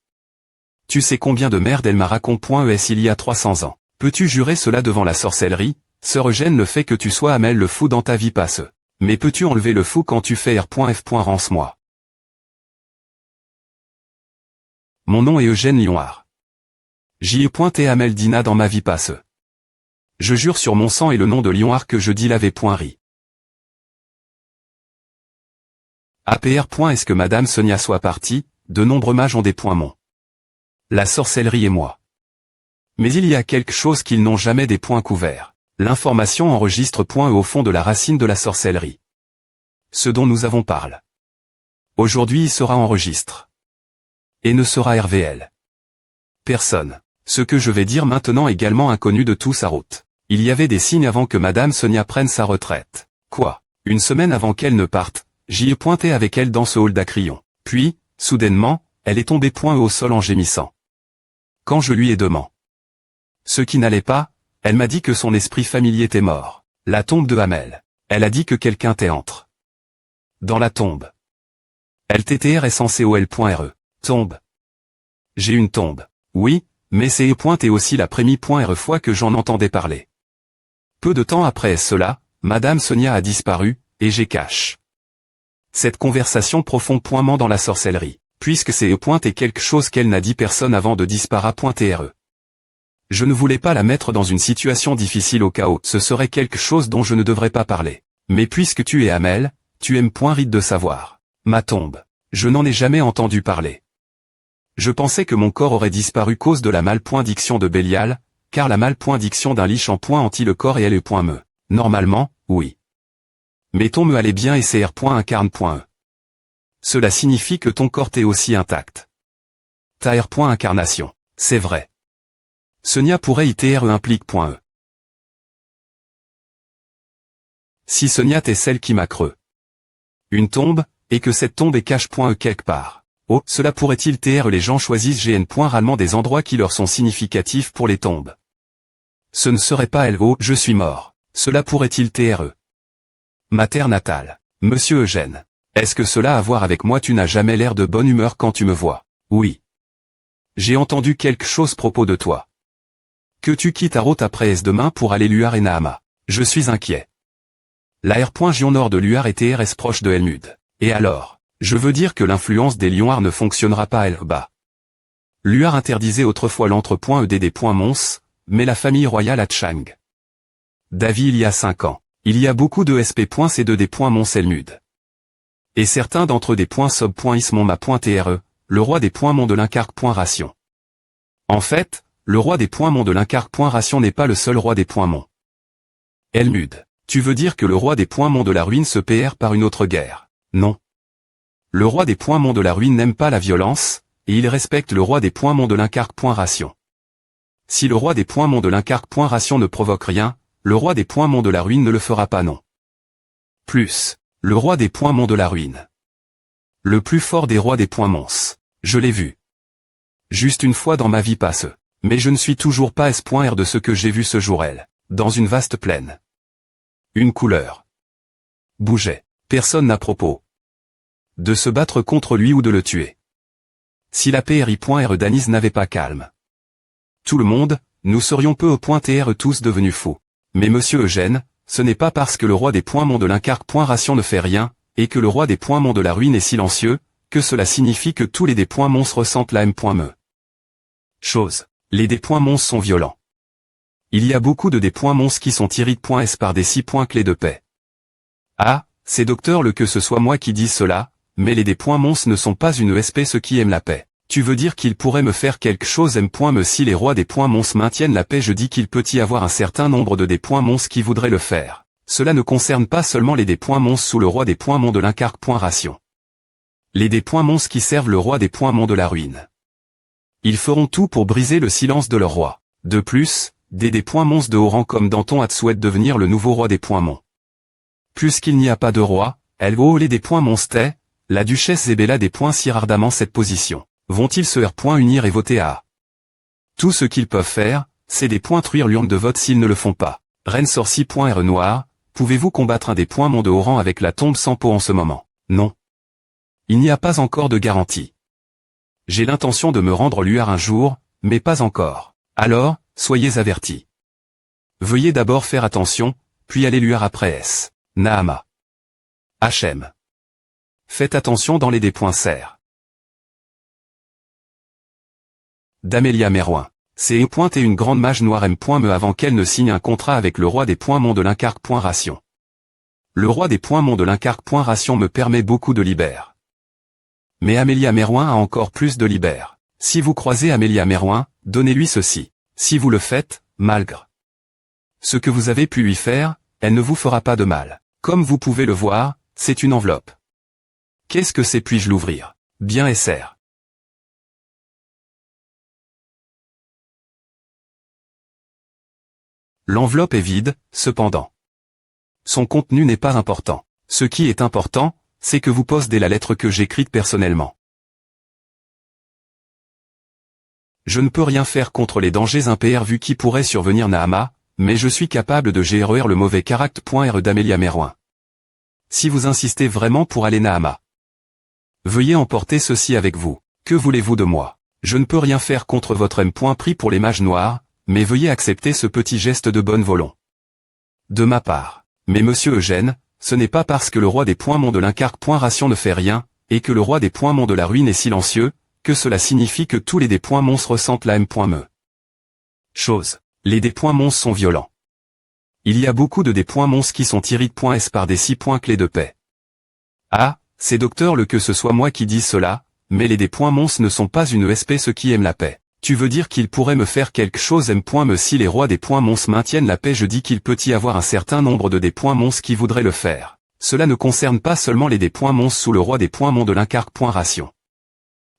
Tu sais combien de merde elle m'a raconté il y a 300 ans. Peux-tu jurer cela devant la sorcellerie? Sœur Eugène le fait que tu sois Amel le fou dans ta vie passe. Mais peux-tu enlever le fou quand tu fais R.F. Rance-moi. Mon nom est Eugène Lionard. J'y ai pointé Amel Dina dans ma vie passe. Je jure sur mon sang et le nom de Lionard que je dis l'avais.ri. APR. Est-ce que Madame Sonia soit partie? De nombreux mages ont des points mon. La sorcellerie et moi. Mais il y a quelque chose qu'ils n'ont jamais des points couverts. L'information enregistre au fond de la racine de la sorcellerie. Ce dont nous avons parlé. Aujourd'hui il sera enregistre. Et ne sera RVL. Personne. Ce que je vais dire maintenant également inconnu de tous à route. Il y avait des signes avant que Madame Sonia prenne sa retraite. Quoi? Une semaine avant qu'elle ne parte, j'y ai pointé avec elle dans ce hall d'Acrion. Puis, soudainement, elle est tombée au sol en gémissant. Quand je lui ai demandé ce qui n'allait pas, elle m'a dit que son esprit familier était mort. La tombe de Amel. Elle a dit que quelqu'un t'est entre. Dans la tombe. LTTR est censé OL.RE. Tombe. J'ai une tombe. Oui, mais c'est et aussi la première fois que j'en entendais parler. Peu de temps après cela, Madame Sonia a disparu, et j'ai caché cette conversation profondément dans la sorcellerie, puisque c'est et quelque chose qu'elle n'a dit personne avant de disparaître.re. Je ne voulais pas la mettre dans une situation difficile au cas où ce serait quelque chose dont je ne devrais pas parler. Mais puisque tu es Amel, tu aimes rite de savoir. Ma tombe. Je n'en ai jamais entendu parler. Je pensais que mon corps aurait disparu cause de la maldiction de Bélial, car la maldiction d'un lich en anti le corps et elle est me. Normalement, oui. Mais ton me allait bien et CR.incarne.e. Cela signifie que ton corps est aussi intact. Ta R.incarnation. C'est vrai. Sonia pourrait ITRE implique.e. Si Sonia t'est celle qui m'a creux une tombe, et que cette tombe est cache.e quelque part. Oh, cela pourrait-il TR les gens choisissent GN.ralement des endroits qui leur sont significatifs pour les tombes. Ce ne serait pas LO, je suis mort. Cela pourrait-il TRE. Ma terre natale. Monsieur Eugène. Est-ce que cela a à voir avec moi? Tu n'as jamais l'air de bonne humeur quand tu me vois. Oui. J'ai entendu quelque chose propos de toi. Que tu quittes Arot après demain pour aller Luar et Nahama. Je suis inquiet. La R.Gion nord de Luar et TRS proche de Helmud. Et alors, je veux dire que l'influence des Lionards ne fonctionnera pas à Elba. Luar interdisait autrefois l'entre.ed.mons, mais la famille royale a Chang. David il y a 5 ans. Il y a beaucoup de SP.C2D.mons Helmud. Et certains d'entre eux des .sub.ismonma.tre, le roi des .mons de l'Incarque.ration. En fait, le roi des .mons de l'Incarque.ration n'est pas le seul roi des .mons. Helmud. Tu veux dire que le roi des points mont de la ruine se PR par une autre guerre? Non. Le roi des points mont de la ruine n'aime pas la violence, et il respecte le roi des points mont de l'Incarque point ration. Si le roi des points mont de l'Incarque point ration ne provoque rien, le roi des points mont de la ruine ne le fera pas non. Plus, le roi des points mont de la ruine. Le plus fort des rois des points mons. Je l'ai vu. Juste une fois dans ma vie passe. Mais je ne suis toujours pas S.R de ce que j'ai vu ce jour-là, dans une vaste plaine. Une couleur. Bougeait. Personne n'a propos de se battre contre lui ou de le tuer. Si la PRI.R d'Anis n'avait pas calme tout le monde, nous serions peu au point TR tous devenus fous. Mais monsieur Eugène, ce n'est pas parce que le roi des points mont de l'Incarque point ration ne fait rien, et que le roi des points mont de la ruine est silencieux, que cela signifie que tous les des points mons ressentent la M.me. Chose. Les des points mons sont violents. Il y a beaucoup de des points mons qui sont tirés.s par des 6 points clés de paix. Ah, c'est docteur le que ce soit moi qui dise cela, mais les des points mons ne sont pas une espèce qui aime la paix. Tu veux dire qu'il pourrait me faire quelque chose M.me si les rois des points mons maintiennent la paix? Je dis qu'il peut y avoir un certain nombre de des points mons qui voudraient le faire. Cela ne concerne pas seulement les des points mons sous le roi des points mons de l'Incarque point ration. Les des points mons qui servent le roi des points mons de la ruine. Ils feront tout pour briser le silence de leur roi. De plus, des points mons de haut rang comme Danton souhaite devenir le nouveau roi des points mons. Puisqu'il n'y a pas de roi, elle vaut les des points mons tait, la duchesse Zébella des points si ardemment cette position. Vont-ils se unir et voter à tout ce qu'ils peuvent faire, c'est des points truire l'urne de vote s'ils ne le font pas. Reine sorci.R noir, pouvez-vous combattre un des points mons de haut rang avec la tombe sans peau en ce moment? Non. Il n'y a pas encore de garantie. J'ai l'intention de me rendre luar un jour, mais pas encore. Alors, soyez avertis. Veuillez d'abord faire attention, puis aller luar après S. Nahama. HM. Faites attention dans les des points serres. D'Amélia Merouin. C'est et une grande mage noire M.me avant qu'elle ne signe un contrat avec le roi des points mont de l'Incarque point ration. Le roi des points mont de l'Incarque point ration me permet beaucoup de libère. Mais Amélia Merouin a encore plus de libère. Si vous croisez Amélia Merouin, donnez-lui ceci. Si vous le faites, malgré ce que vous avez pu lui faire, elle ne vous fera pas de mal. Comme vous pouvez le voir, c'est une enveloppe. Qu'est-ce que c'est? Puis-je l'ouvrir? Bien SR. L'enveloppe est vide, cependant. Son contenu n'est pas important. Ce qui est important, c'est que vous possédez la lettre que j'écrite personnellement. Je ne peux rien faire contre les dangers imprévus qui pourraient survenir Nahama, mais je suis capable de gérer le mauvais caractère.R d'Amélia Merouin. Si vous insistez vraiment pour aller Nahama, veuillez emporter ceci avec vous. Que voulez-vous de moi? Je ne peux rien faire contre votre M. Pris pour les mages noirs, mais veuillez accepter ce petit geste de bonne volonté. De ma part. Mais monsieur Eugène, ce n'est pas parce que le roi des points mont de l'Incarque point ration ne fait rien, et que le roi des points mont de la ruine est silencieux, que cela signifie que tous les des points mons ressentent la M.me. Chose. Les des points mons sont violents. Il y a beaucoup de des points mons qui sont tirés.s par des 6 points clés de paix. Ah, c'est docteur le que ce soit moi qui dise cela, mais les des points mons ne sont pas une espèce qui aime la paix. Tu veux dire qu'il pourrait me faire quelque chose M.me si les rois des points mons maintiennent la paix? Je dis qu'il peut y avoir un certain nombre de des points mons qui voudraient le faire. Cela ne concerne pas seulement les des points mons sous le roi des points mons de l'Incarque point ration.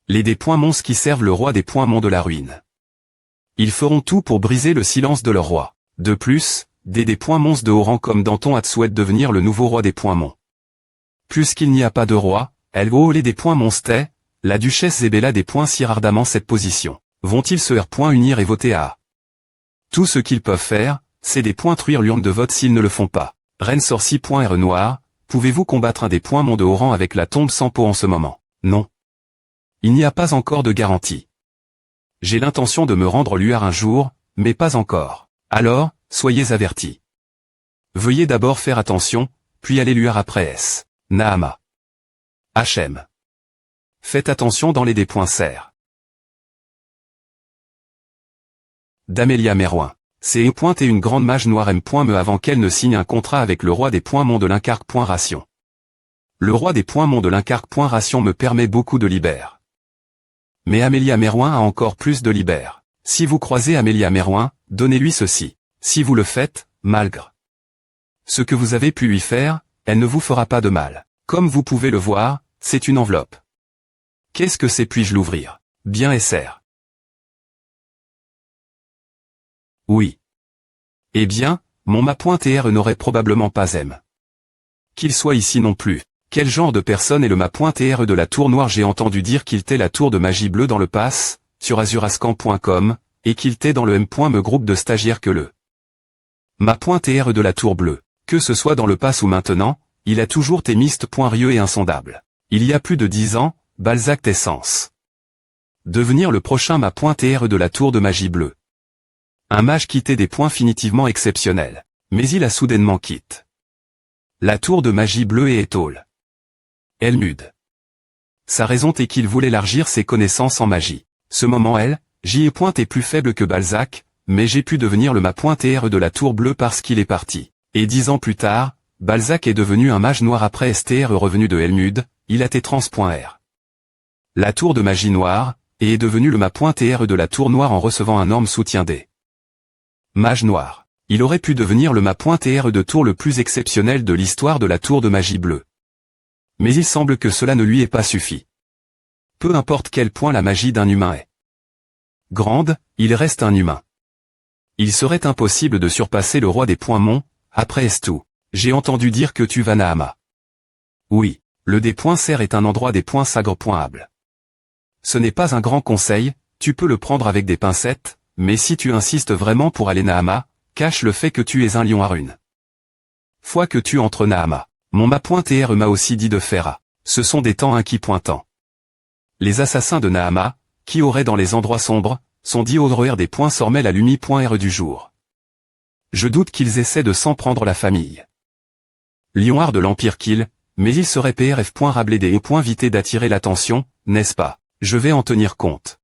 Les des points mons qui servent le roi des points mons de la ruine. Ils feront tout pour briser le silence de leur roi. De plus, des points mons de haut rang comme Danton souhaite devenir le nouveau roi des points mons. Puisqu'il n'y a pas de roi, elle vaut les des points mons tait, la duchesse Zébella des points si ardemment cette position. Vont-ils se unir et voter à tout ce qu'ils peuvent faire, c'est des points truire l'urne de vote s'ils ne le font pas. Reine sorci.R noir, pouvez-vous combattre un des points mons de haut rang avec la tombe sans peau en ce moment? Non. Il n'y a pas encore de garantie. J'ai l'intention de me rendre luar un jour, mais pas encore. Alors, soyez avertis. Veuillez d'abord faire attention, puis aller luar après S. Nahama. HM. Faites attention dans les des points serres. D'Amélia Merouin. C'est et une grande mage noire M.me avant qu'elle ne signe un contrat avec le roi des points mont de l'Incarque point ration. Le roi des points mont de l'Incarque point ration me permet beaucoup de libère. Mais Amélia Merouin a encore plus de libère. Si vous croisez Amélia Merouin, donnez-lui ceci. Si vous le faites, malgré Ce que vous avez pu lui faire, elle ne vous fera pas de mal. Comme vous pouvez le voir, c'est une enveloppe. Qu'est-ce que c'est? Puis-je l'ouvrir? Bien SR. Oui. Eh bien, mon ma.tr n'aurait probablement pas aimé qu'il soit ici non plus. Quel genre de personne est le ma.tr de la Tour Noire? J'ai entendu dire qu'il était la tour de magie bleue dans le pass, sur azurascan.com, et qu'il était dans le m.me groupe de stagiaires que le ma.tr de la Tour Bleue. Que ce soit dans le pass ou maintenant, il a toujours été mist.rieux et insondable. Il y a plus de 10 ans, Balzac Tessence. Devenir le prochain ma.tr de la Tour de magie bleue. Un mage quittait des points finitivement exceptionnels. Mais il a soudainement quitté la tour de magie bleue et étole. Elmude. Sa raison est qu'il voulait élargir ses connaissances en magie. Ce moment j'y ai pointé plus faible que Balzac, mais j'ai pu devenir le ma.tr de la tour bleue parce qu'il est parti. Et 10 ans plus tard, Balzac est devenu un mage noir après STR revenu de Elmude, il a été trans.r. La tour de magie noire, et est devenu le ma.tr de la tour noire en recevant un énorme soutien des mages noirs. Il aurait pu devenir le ma.tr de tour le plus exceptionnel de l'histoire de la tour de magie bleue. Mais il semble que cela ne lui ait pas suffi. Peu importe quel point la magie d'un humain est grande, il reste un humain. Il serait impossible de surpasser le roi des points monts, après Estou. J'ai entendu dire que tu vas Nahama. Oui, le des points serre est un endroit des points sagre.able. Ce n'est pas un grand conseil, tu peux le prendre avec des pincettes, mais si tu insistes vraiment pour aller Nahama, cache le fait que tu es un lion à runes. Fois que tu entres Nahama, mon ma.tr m'a aussi dit de faire à. Ce sont des temps inquis pointants. Les assassins de Nahama, qui auraient dans les endroits sombres, sont dits au des points sormel à lumi.r du jour. Je doute qu'ils essaient de s'en prendre la famille. Lionard de l'Empire kill, mais il serait prf.rablédé et vité d'attirer l'attention, n'est-ce pas? Je vais en tenir compte.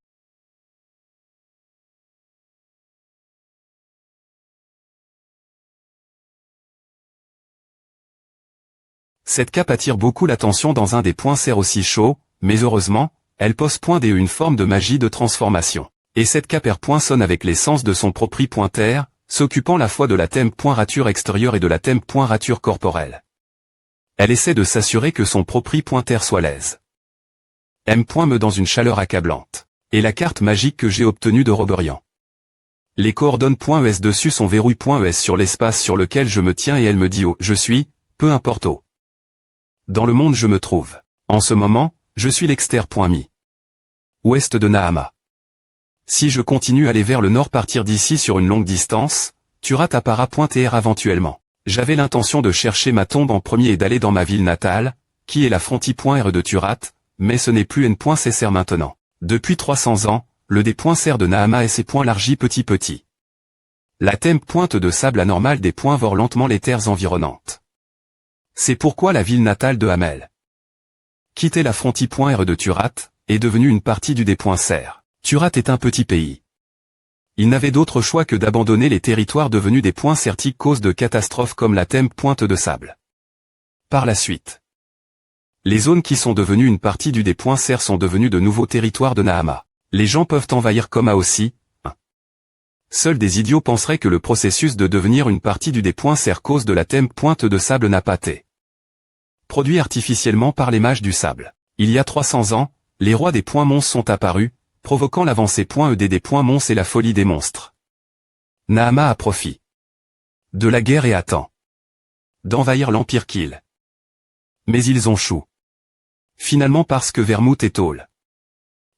Cette cape attire beaucoup l'attention dans un des points serre aussi chaud, mais heureusement, elle pose point une forme de magie de transformation. Et cette cape sonne avec l'essence de son propre pointer, s'occupant la fois de la thème.rature extérieure et de la thème.rature corporelle. Elle essaie de s'assurer que son propre pointer soit l'aise. M.me dans une chaleur accablante. Et la carte magique que j'ai obtenue de Roberian. Les coordonnées.es dessus sont verrouille.es sur l'espace sur lequel je me tiens et elle me dit oh, je suis, peu importe où. Dans le monde je me trouve. En ce moment, je suis l'exter.mi. Ouest de Nahama. Si je continue à aller vers le nord partir d'ici sur une longue distance, tu rates à para.tr éventuellement. J'avais l'intention de chercher ma tombe en premier et d'aller dans ma ville natale, qui est la fronti.r de Turat, mais ce n'est plus n.cr maintenant. Depuis 300 ans, le d.cr de Nahama et ses points largis petit. La thème pointe de sable anormale des points vore lentement les terres environnantes. C'est pourquoi la ville natale de Hamel, quitter la fronti.r de Turat, est devenue une partie du d.cr. Turat est un petit pays. Il n'avait d'autre choix que d'abandonner les territoires devenus des points certiques cause de catastrophes comme la thème pointe de sable. Par la suite, les zones qui sont devenues une partie du d.cr sont devenues de nouveaux territoires de Nahama. Les gens peuvent envahir Koma aussi. Seuls des idiots penseraient que le processus de devenir une partie du d.cr cause de la thème pointe de sable n'a pas été produit artificiellement par les mages du sable. Il y a 300 ans, les rois des points monstres sont apparus, provoquant l'avancée.ed des points monstres et la folie des monstres. Nahama a profit de la guerre et attend d'envahir l'Empire Kill. Mais ils ont chou. Finalement parce que Vermouth est tôle.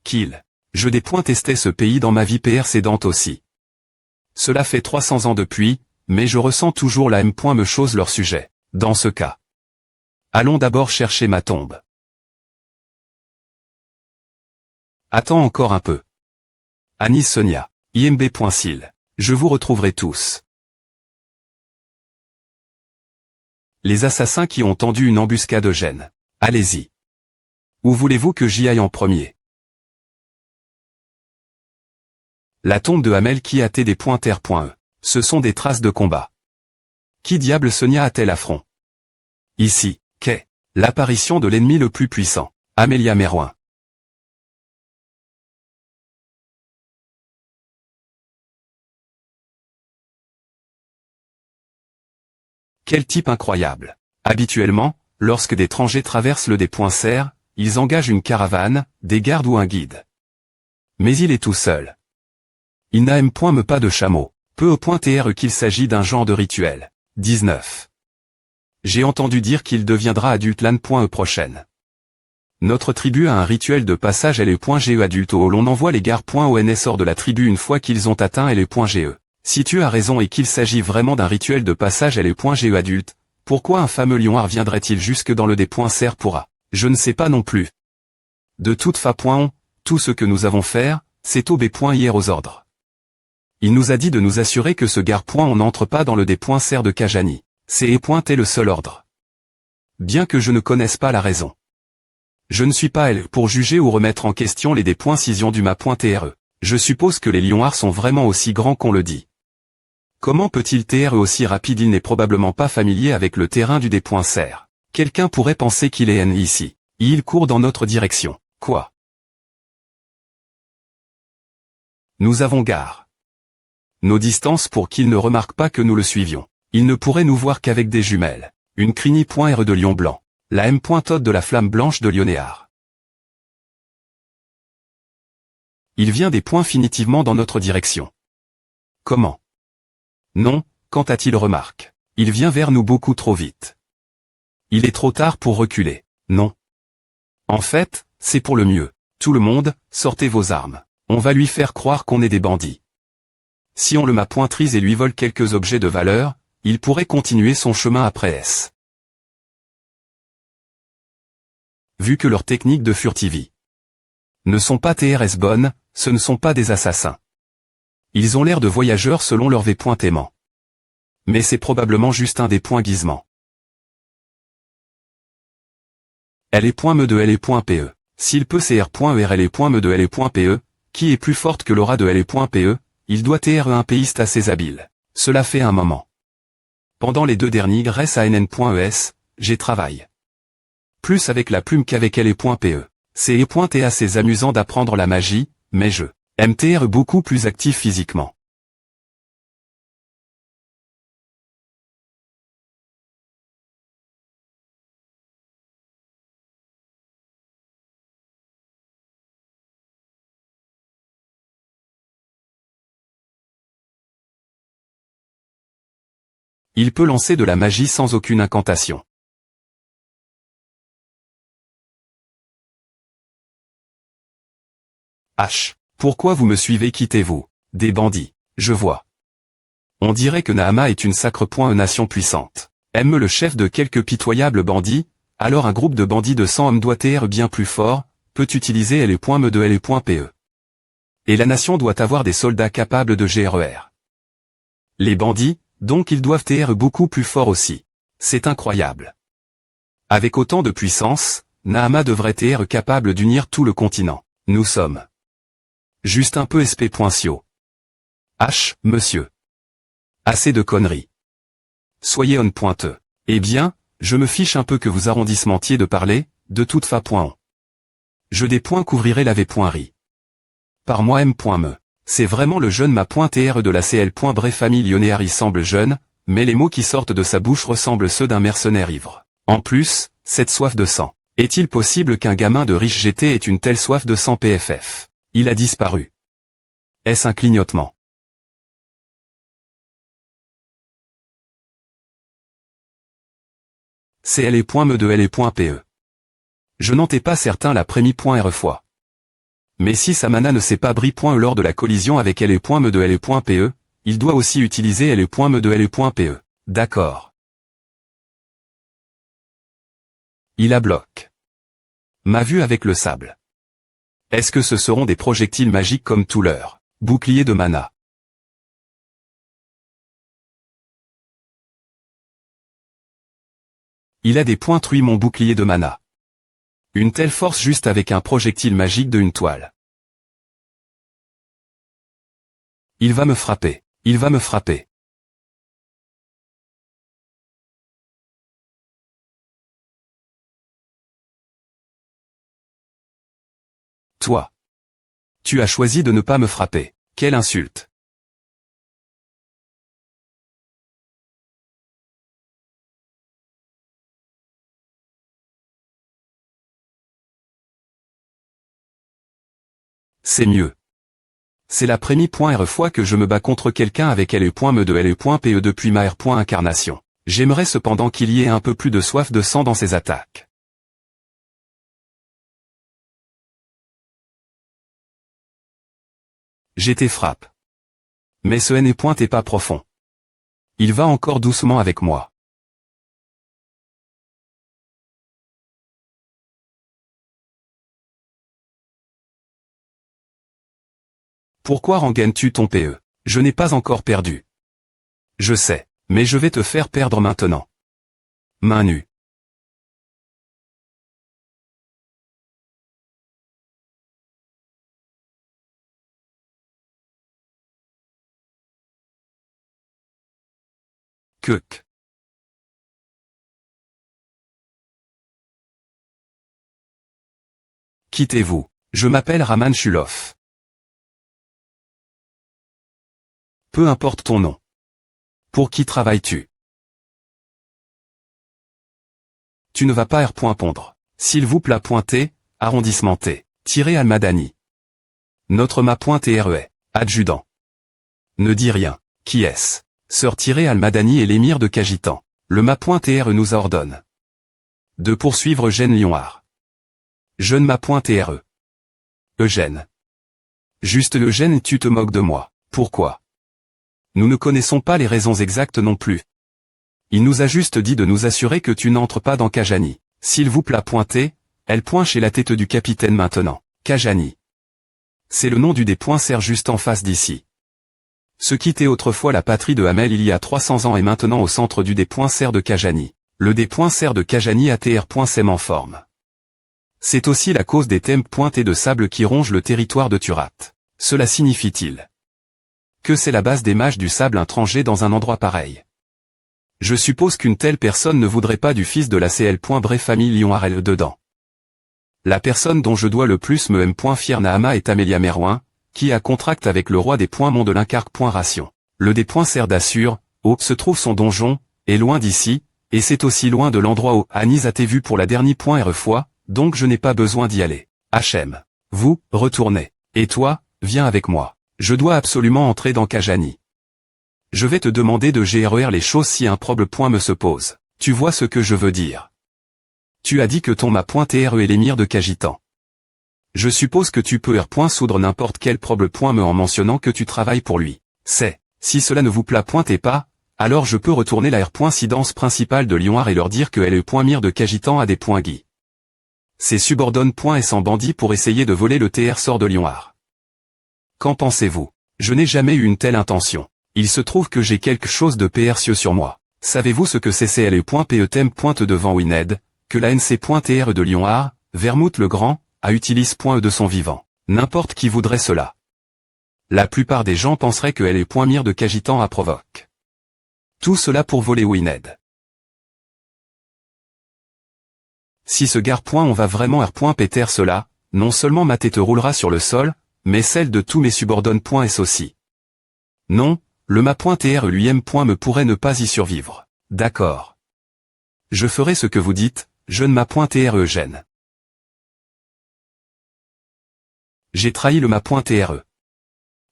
Kill. Je testé ce pays dans ma vie précédente aussi. Cela fait 300 ans depuis, mais je ressens toujours la me chose leur sujet. Dans ce cas, allons d'abord chercher ma tombe. Attends encore un peu. Anis Sonia. imb.sil. Je vous retrouverai tous. Les assassins qui ont tendu une embuscade Eugène. Allez-y. Où voulez-vous que j'y aille en premier? La tombe de Hamel qui a été des pointers.e. Ce sont des traces de combat. Qui diable Sonia a-t-elle affront? Ici, qu'est l'apparition de l'ennemi le plus puissant, Amélia Merouin. Quel type incroyable. Habituellement, lorsque des étrangers traversent le des points serres, ils engagent une caravane, des gardes ou un guide. Mais il est tout seul. Il n'a même point pas de chameau. Peu au point qu'il s'agit d'un genre de rituel. 19. J'ai entendu dire qu'il deviendra adulte l'année prochaine. Notre tribu a un rituel de passage LE.GE adulte où l'on envoie les gars.ONS hors de la tribu une fois qu'ils ont atteint LE.GE. Si tu as raison et qu'il s'agit vraiment d'un rituel de passage LE.GE adulte, pourquoi un fameux lion viendrait-il jusque dans le D.Ser pourra? Je ne sais pas non plus. De toute façon, tout ce que nous avons faire, c'est au B.hier aux ordres. Il nous a dit de nous assurer que ce on n'entre pas dans le D.Ser de Kajani. C'est est le seul ordre. Bien que je ne connaisse pas la raison. Je ne suis pas elle pour juger ou remettre en question les D.Cision du ma.TRE. Je suppose que les lions sont vraiment aussi grands qu'on le dit. Comment peut-il TRE aussi rapide? Il n'est probablement pas familier avec le terrain du D.Ser. Quelqu'un pourrait penser qu'il est ici. Il court dans notre direction. Quoi? Nous avons gare. Nos distances pour qu'il ne remarque pas que nous le suivions. Il ne pourrait nous voir qu'avec des jumelles. Une crigny.R de lion blanc. La M.Ode de la flamme blanche de Lionéard. Il vient définitivement dans notre direction. Comment? Non, quand a-t-il remarque? Il vient vers nous beaucoup trop vite. Il est trop tard pour reculer. Non. En fait, c'est pour le mieux. Tout le monde, sortez vos armes. On va lui faire croire qu'on est des bandits. Si on le pointrise et lui vole quelques objets de valeur, il pourrait continuer son chemin après S. Vu que leurs techniques de furtivie ne sont pas TRS bonnes, ce ne sont pas des assassins. Ils ont l'air de voyageurs selon leur V.aimant. Mais c'est probablement juste un des points guisements. LE.me de LE.PE. S'il peut CR.ER LE.me de LE.PE, qui est plus forte que l'aura de LE.PE, il doit TRE un péiste assez habile. Cela fait un moment. Pendant les 2 derniers grâce à NN.ES, j'ai travaillé. Plus avec la plume qu'avec LE.PE. C'est E.T assez amusant d'apprendre la magie, mais je MTR beaucoup plus actif physiquement. Il peut lancer de la magie sans aucune incantation. H. Pourquoi vous me suivez? Quittez-vous. Des bandits. Je vois. On dirait que Nahama est une nation puissante. Aime le chef de quelques pitoyables bandits, alors un groupe de bandits de 100 hommes doit être bien plus fort, peut utiliser LE.me de LE.PE. Et la nation doit avoir des soldats capables de GRER. Les bandits, donc ils doivent être beaucoup plus forts aussi. C'est incroyable. Avec autant de puissance, Nahama devrait être capable d'unir tout le continent. Nous sommes juste un peu SP.cio. H, monsieur. Assez de conneries. Soyez on pointeux. Eh bien, je me fiche un peu que vous arrondissementiez de parler, de toute façon. Je couvrirai la V.ri. Par moi M.me. C'est vraiment le jeune ma.TR de la CL. Bref, famille Lionéard, il semble jeune, mais les mots qui sortent de sa bouche ressemblent ceux d'un mercenaire ivre. En plus, cette soif de sang. Est-il possible qu'un gamin de riche GT ait une telle soif de sang? PFF. Il a disparu. Est-ce un clignotement? C'est LE.me de LE.PE. Je n'en étais pas certain la première fois. Mais si Samana ne s'est pas bris lors de la collision avec LE.me de LE.PE, il doit aussi utiliser LE.me de LE.PE. D'accord. Il a bloqué ma vue avec le sable. Est-ce que ce seront des projectiles magiques comme tout leur bouclier de mana? Il a détruit mon bouclier de mana. Une telle force juste avec un projectile magique de une toile. Il va me frapper. Il va me frapper. Toi. Tu as choisi de ne pas me frapper. Quelle insulte. C'est mieux. C'est la première fois que je me bats contre quelqu'un avec LE.me de LE.pe depuis ma R.incarnation. J'aimerais cependant qu'il y ait un peu plus de soif de sang dans ses attaques. J'étais frappe. Mais ce N.point est pas profond. Il va encore doucement avec moi. Pourquoi rengaines-tu ton PE? Je n'ai pas encore perdu. Je sais, mais je vais te faire perdre maintenant. Main nue. Kuk. Quittez-vous. Je m'appelle Raman Shulov. Peu importe ton nom. Pour qui travailles-tu? Tu ne vas pas R.pondre. S'il vous plaît pointer, arrondissement T. Tiré Almadani. Notre ma.TRE est. Adjudant. Ne dis rien. Qui est-ce? Sœur Almadani et l'émir de Kagitan. Le ma.TRE nous ordonne de poursuivre Eugène Lionard. Jeune ma.TRE. Eugène. Juste Eugène, tu te moques de moi. Pourquoi? Nous ne connaissons pas les raisons exactes non plus. Il nous a juste dit de nous assurer que tu n'entres pas dans Kajani. S'il vous plaît pointer, elle pointe chez la tête du capitaine maintenant. Kajani. C'est le nom du dé.ser juste en face d'ici. Ce qui était autrefois la patrie de Hamel il y a 300 ans est maintenant au centre du dé.ser de Kajani. Le dé.ser de Kajani ATR.sem en forme. C'est aussi la cause des thèmes pointés de sable qui rongent le territoire de Turat. Cela signifie-t-il que c'est la base des mages du sable intrangé dans un endroit pareil? Je suppose qu'une telle personne ne voudrait pas du fils de la CL. Bref famille Lyon-Arel dedans. La personne dont je dois le plus me aime. Fier Nahama est Amélia Merouin, qui a contract avec le roi des Mont de l'Incarque. Ration. Le dé.ser d'Assur, où se trouve son donjon, est loin d'ici, et c'est aussi loin de l'endroit où Anis a été vu pour la dernière fois, donc je n'ai pas besoin d'y aller. Hachem. Vous, retournez. Et toi, viens avec moi. Je dois absolument entrer dans Kajani. Je vais te demander de gérer les choses si un problème me se pose. Tu vois ce que je veux dire. Tu as dit que ton ma.TRE est l'émir de Kagitan. Je suppose que tu peux soudre n'importe quel problème en mentionnant que tu travailles pour lui. Si cela ne vous pointez pas, alors je peux retourner la R.incidence principale de Lyon et leur dire que L.mir de Kagitan a des points Guy. C'est subordonne et sans bandit pour essayer de voler le TR sort de Lyon. Qu'en pensez-vous? Je n'ai jamais eu une telle intention. Il se trouve que j'ai quelque chose de précieux sur moi. Savez-vous ce que c'est CLE.PE thème pointe devant Wined, que la NC.TR de Lyon Vermouth le Grand, a utilise.e de son vivant. N'importe qui voudrait cela. La plupart des gens penseraient que L.mir de Kagitan a provoque. Tout cela pour voler Wined. Si ce gare. On va vraiment R.péter cela, non seulement ma tête roulera sur le sol, mais celle de tous mes subordonnes. S aussi. Non, le ma.TR lui-même. Me pourrait ne pas y survivre. D'accord. Je ferai ce que vous dites, jeune ma.TR Eugène. J'ai trahi le ma.TRE.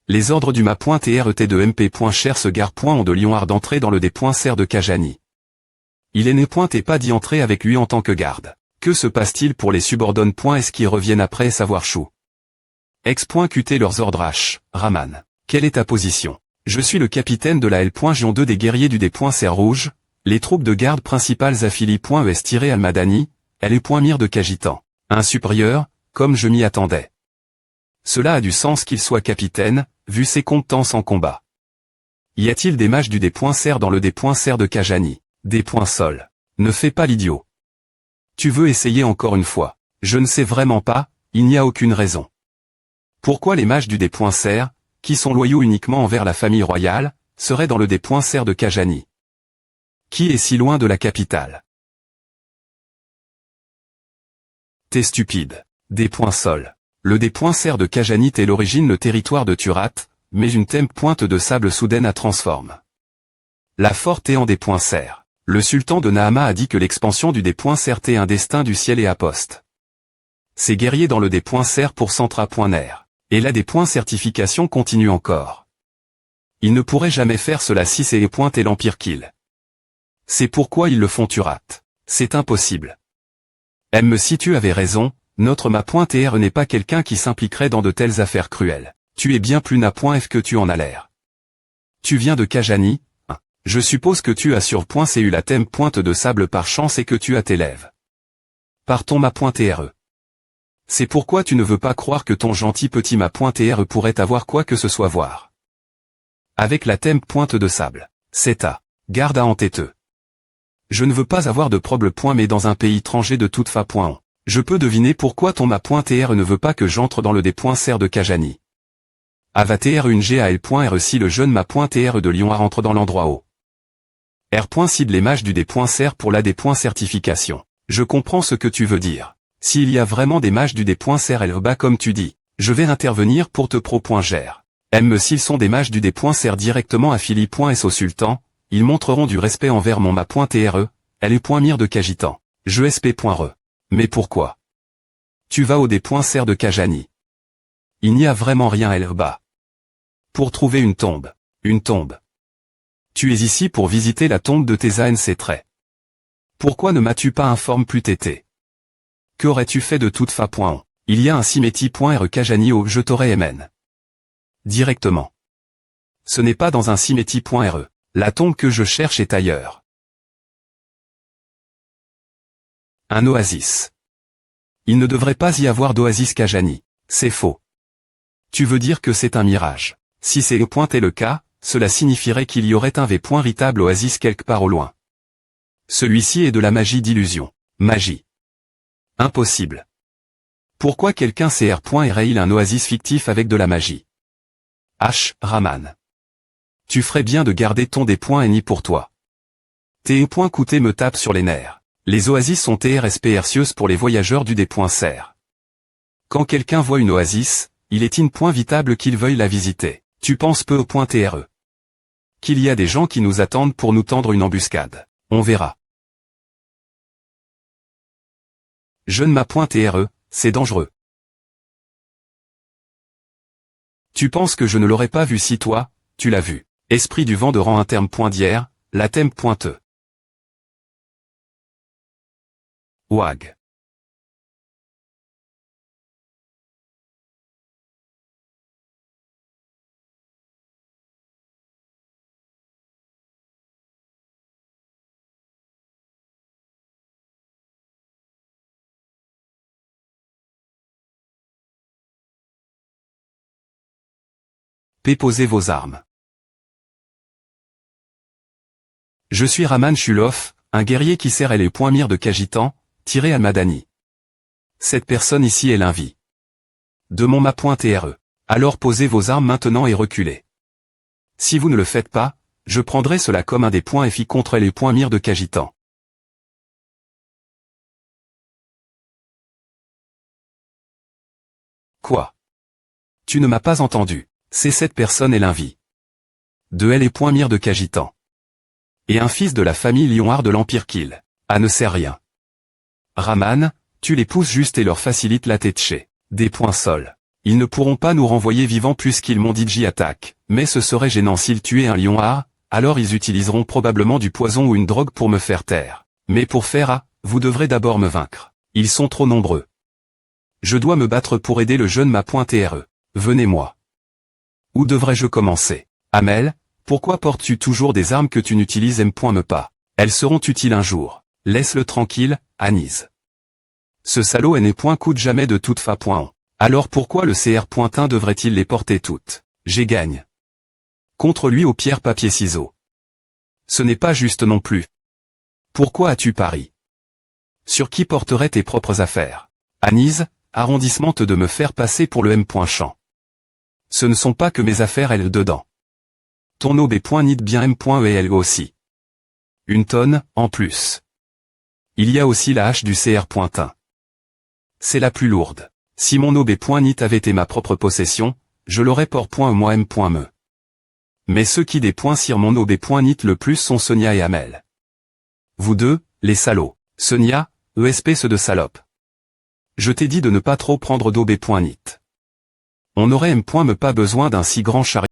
Les ordres du ma.TRE T de MP. Cher ce gare. Ont de Lyon d'entrer dans le dé.ser de Kajani. Il est né. Et pas d'y entrer avec lui en tant que garde. Que se passe-t-il pour les subordonnes. Est-ce qu'ils reviennent après savoir chou? Ex.QT leurs ordres H. Raman. Quelle est ta position? Je suis le capitaine de la L.Gion 2 des guerriers du dé.ser rouge, les troupes de garde principales affiliées.ES-Almadani, L.mir de Kagitan. Un supérieur, comme je m'y attendais. Cela a du sens qu'il soit capitaine, vu ses compétences en combat. Y a-t-il des mages du dé.ser dans le dé.ser de Kajani? Dé.sol. Ne fais pas l'idiot. Tu veux essayer encore une fois? Je ne sais vraiment pas, il n'y a aucune raison. Pourquoi les mages du dé.ser, qui sont loyaux uniquement envers la famille royale, seraient dans le dé.ser de Kajani? Qui est si loin de la capitale? T'es stupide. Dé.sol. Le dé.ser de Kajani est l'origine le territoire de Turat, mais une pointe de sable soudaine a transforme. La forte est en dé.ser. Le sultan de Nahama a dit que l'expansion du dé.ser est un destin du ciel et à poste. Ces guerriers dans le dé.ser pour Centra.ner. Et là des points certification continue encore. Ils ne pourraient jamais faire cela si c'est point et l'Empire Kill. C'est pourquoi ils le font tu rates. C'est impossible. Si tu avais raison, notre ma.tr n'est pas quelqu'un qui s'impliquerait dans de telles affaires cruelles. Tu es bien plus na.f que tu en as l'air. Tu viens de Kajani, hein. Je suppose que tu as sur .cu la thème pointe de sable par chance et que tu as tes lèvres. Par ton ma.tr. C'est pourquoi tu ne veux pas croire que ton gentil petit ma.tr pourrait avoir quoi que ce soit voir. Avec la thème pointe de sable. C'est ta. Garde à en tête. Je ne veux pas avoir de problème mais dans un pays étranger de toute fa. Je peux deviner pourquoi ton ma.tr ne veut pas que j'entre dans le d.ser de Kajani. Avatr une gal.r si le jeune ma.tr de Lyon rentre dans l'endroit haut. R. cible l'image du d.ser pour la d.certification. Je comprends ce que tu veux dire. S'il y a vraiment des mages du d.ser bas comme tu dis, je vais intervenir pour te pro.gère. S'ils sont des mages du d.ser directement affiliés.s au sultan, ils montreront du respect envers mon ma.tr, elle est .mir de Kajitan. Je sp.re. Mais pourquoi? Tu vas au d.ser de Kajani. Il n'y a vraiment rien bas. Pour trouver une tombe. Une tombe. Tu es ici pour visiter la tombe de tes ANC traits. Pourquoi ne m'as-tu pas informé plus tété? Qu'aurais-tu fait de toute fa. Il y a un cimetière.r Kajani au je t'aurais mn. Directement. Ce n'est pas dans un cimetière.re. La tombe que je cherche est ailleurs. Un oasis. Il ne devrait pas y avoir d'oasis Kajani. C'est faux. Tu veux dire que c'est un mirage. Si c'est le cas, cela signifierait qu'il y aurait un véritable oasis quelque part au loin. Celui-ci est de la magie d'illusion. Magie. Impossible. Pourquoi quelqu'un cr.il un oasis fictif avec de la magie? H. Raman. Tu ferais bien de garder ton d.ni pour toi. T.coûté me tape sur les nerfs. Les oasis sont précieuses pour les voyageurs du d.ser. Quand quelqu'un voit une oasis, il est vitable qu'il veuille la visiter. Tu penses peu au.tre. Qu'il y a des gens qui nous attendent pour nous tendre une embuscade. On verra. Jeune ma.tre, c'est dangereux. Tu penses que je ne l'aurais pas vu si toi, tu l'as vu. Esprit du vent de rang interne.d'hier, la thème.te. Wag. Posez vos armes. Je suis Raman Shulov, un guerrier qui sert les .mir de Kajitan, tiré al-Madani. Cette personne ici est l'invie. De mon ma.tre. Alors posez vos armes maintenant et reculez. Si vous ne le faites pas, je prendrai cela comme un des .fi contre les .mir de Kajitan. Quoi? Tu ne m'as pas entendu. C'est cette personne est l'invie. De elle est .mir de Kajitan. Et un fils de la famille Lionard de l'Empire Kill. Ah ne sert rien. Raman, tu les pousses juste et leur facilite la tête chez. Des .sol. Ils ne pourront pas nous renvoyer vivants puisqu'ils m'ont dit J attaque, mais ce serait gênant s'ils tuaient un Lionard, alors ils utiliseront probablement du poison ou une drogue pour me faire taire. Mais pour faire vous devrez d'abord me vaincre. Ils sont trop nombreux. Je dois me battre pour aider le jeune ma.tre. Venez-moi. Où devrais-je commencer? Amel, pourquoi portes-tu toujours des armes que tu n'utilises me pas? Elles seront utiles un jour. Laisse-le tranquille, Anise. Ce salaud coûte jamais de toute fa. Alors pourquoi le cr.1 devrait-il les porter toutes? J'ai gagne. Contre lui au pierre papier ciseaux. Ce n'est pas juste non plus. Pourquoi as-tu pari? Sur qui porterait tes propres affaires? Anise, arrondissement de me faire passer pour le m.champ. Ce ne sont pas que mes affaires elles dedans. Ton ob.nit bien m.el aussi. Une tonne, en plus. Il y a aussi la hache du cr.1. C'est la plus lourde. Si mon ob.nit avait été ma propre possession, je l'aurais moi m.me. Mais ceux qui dépensent mon ob.nit le plus sont Sonia et Amel. Vous deux, les salauds. Sonia, espèce de salope. Je t'ai dit de ne pas trop prendre d'ob.nit. On n'aurait me pas besoin d'un si grand chariot.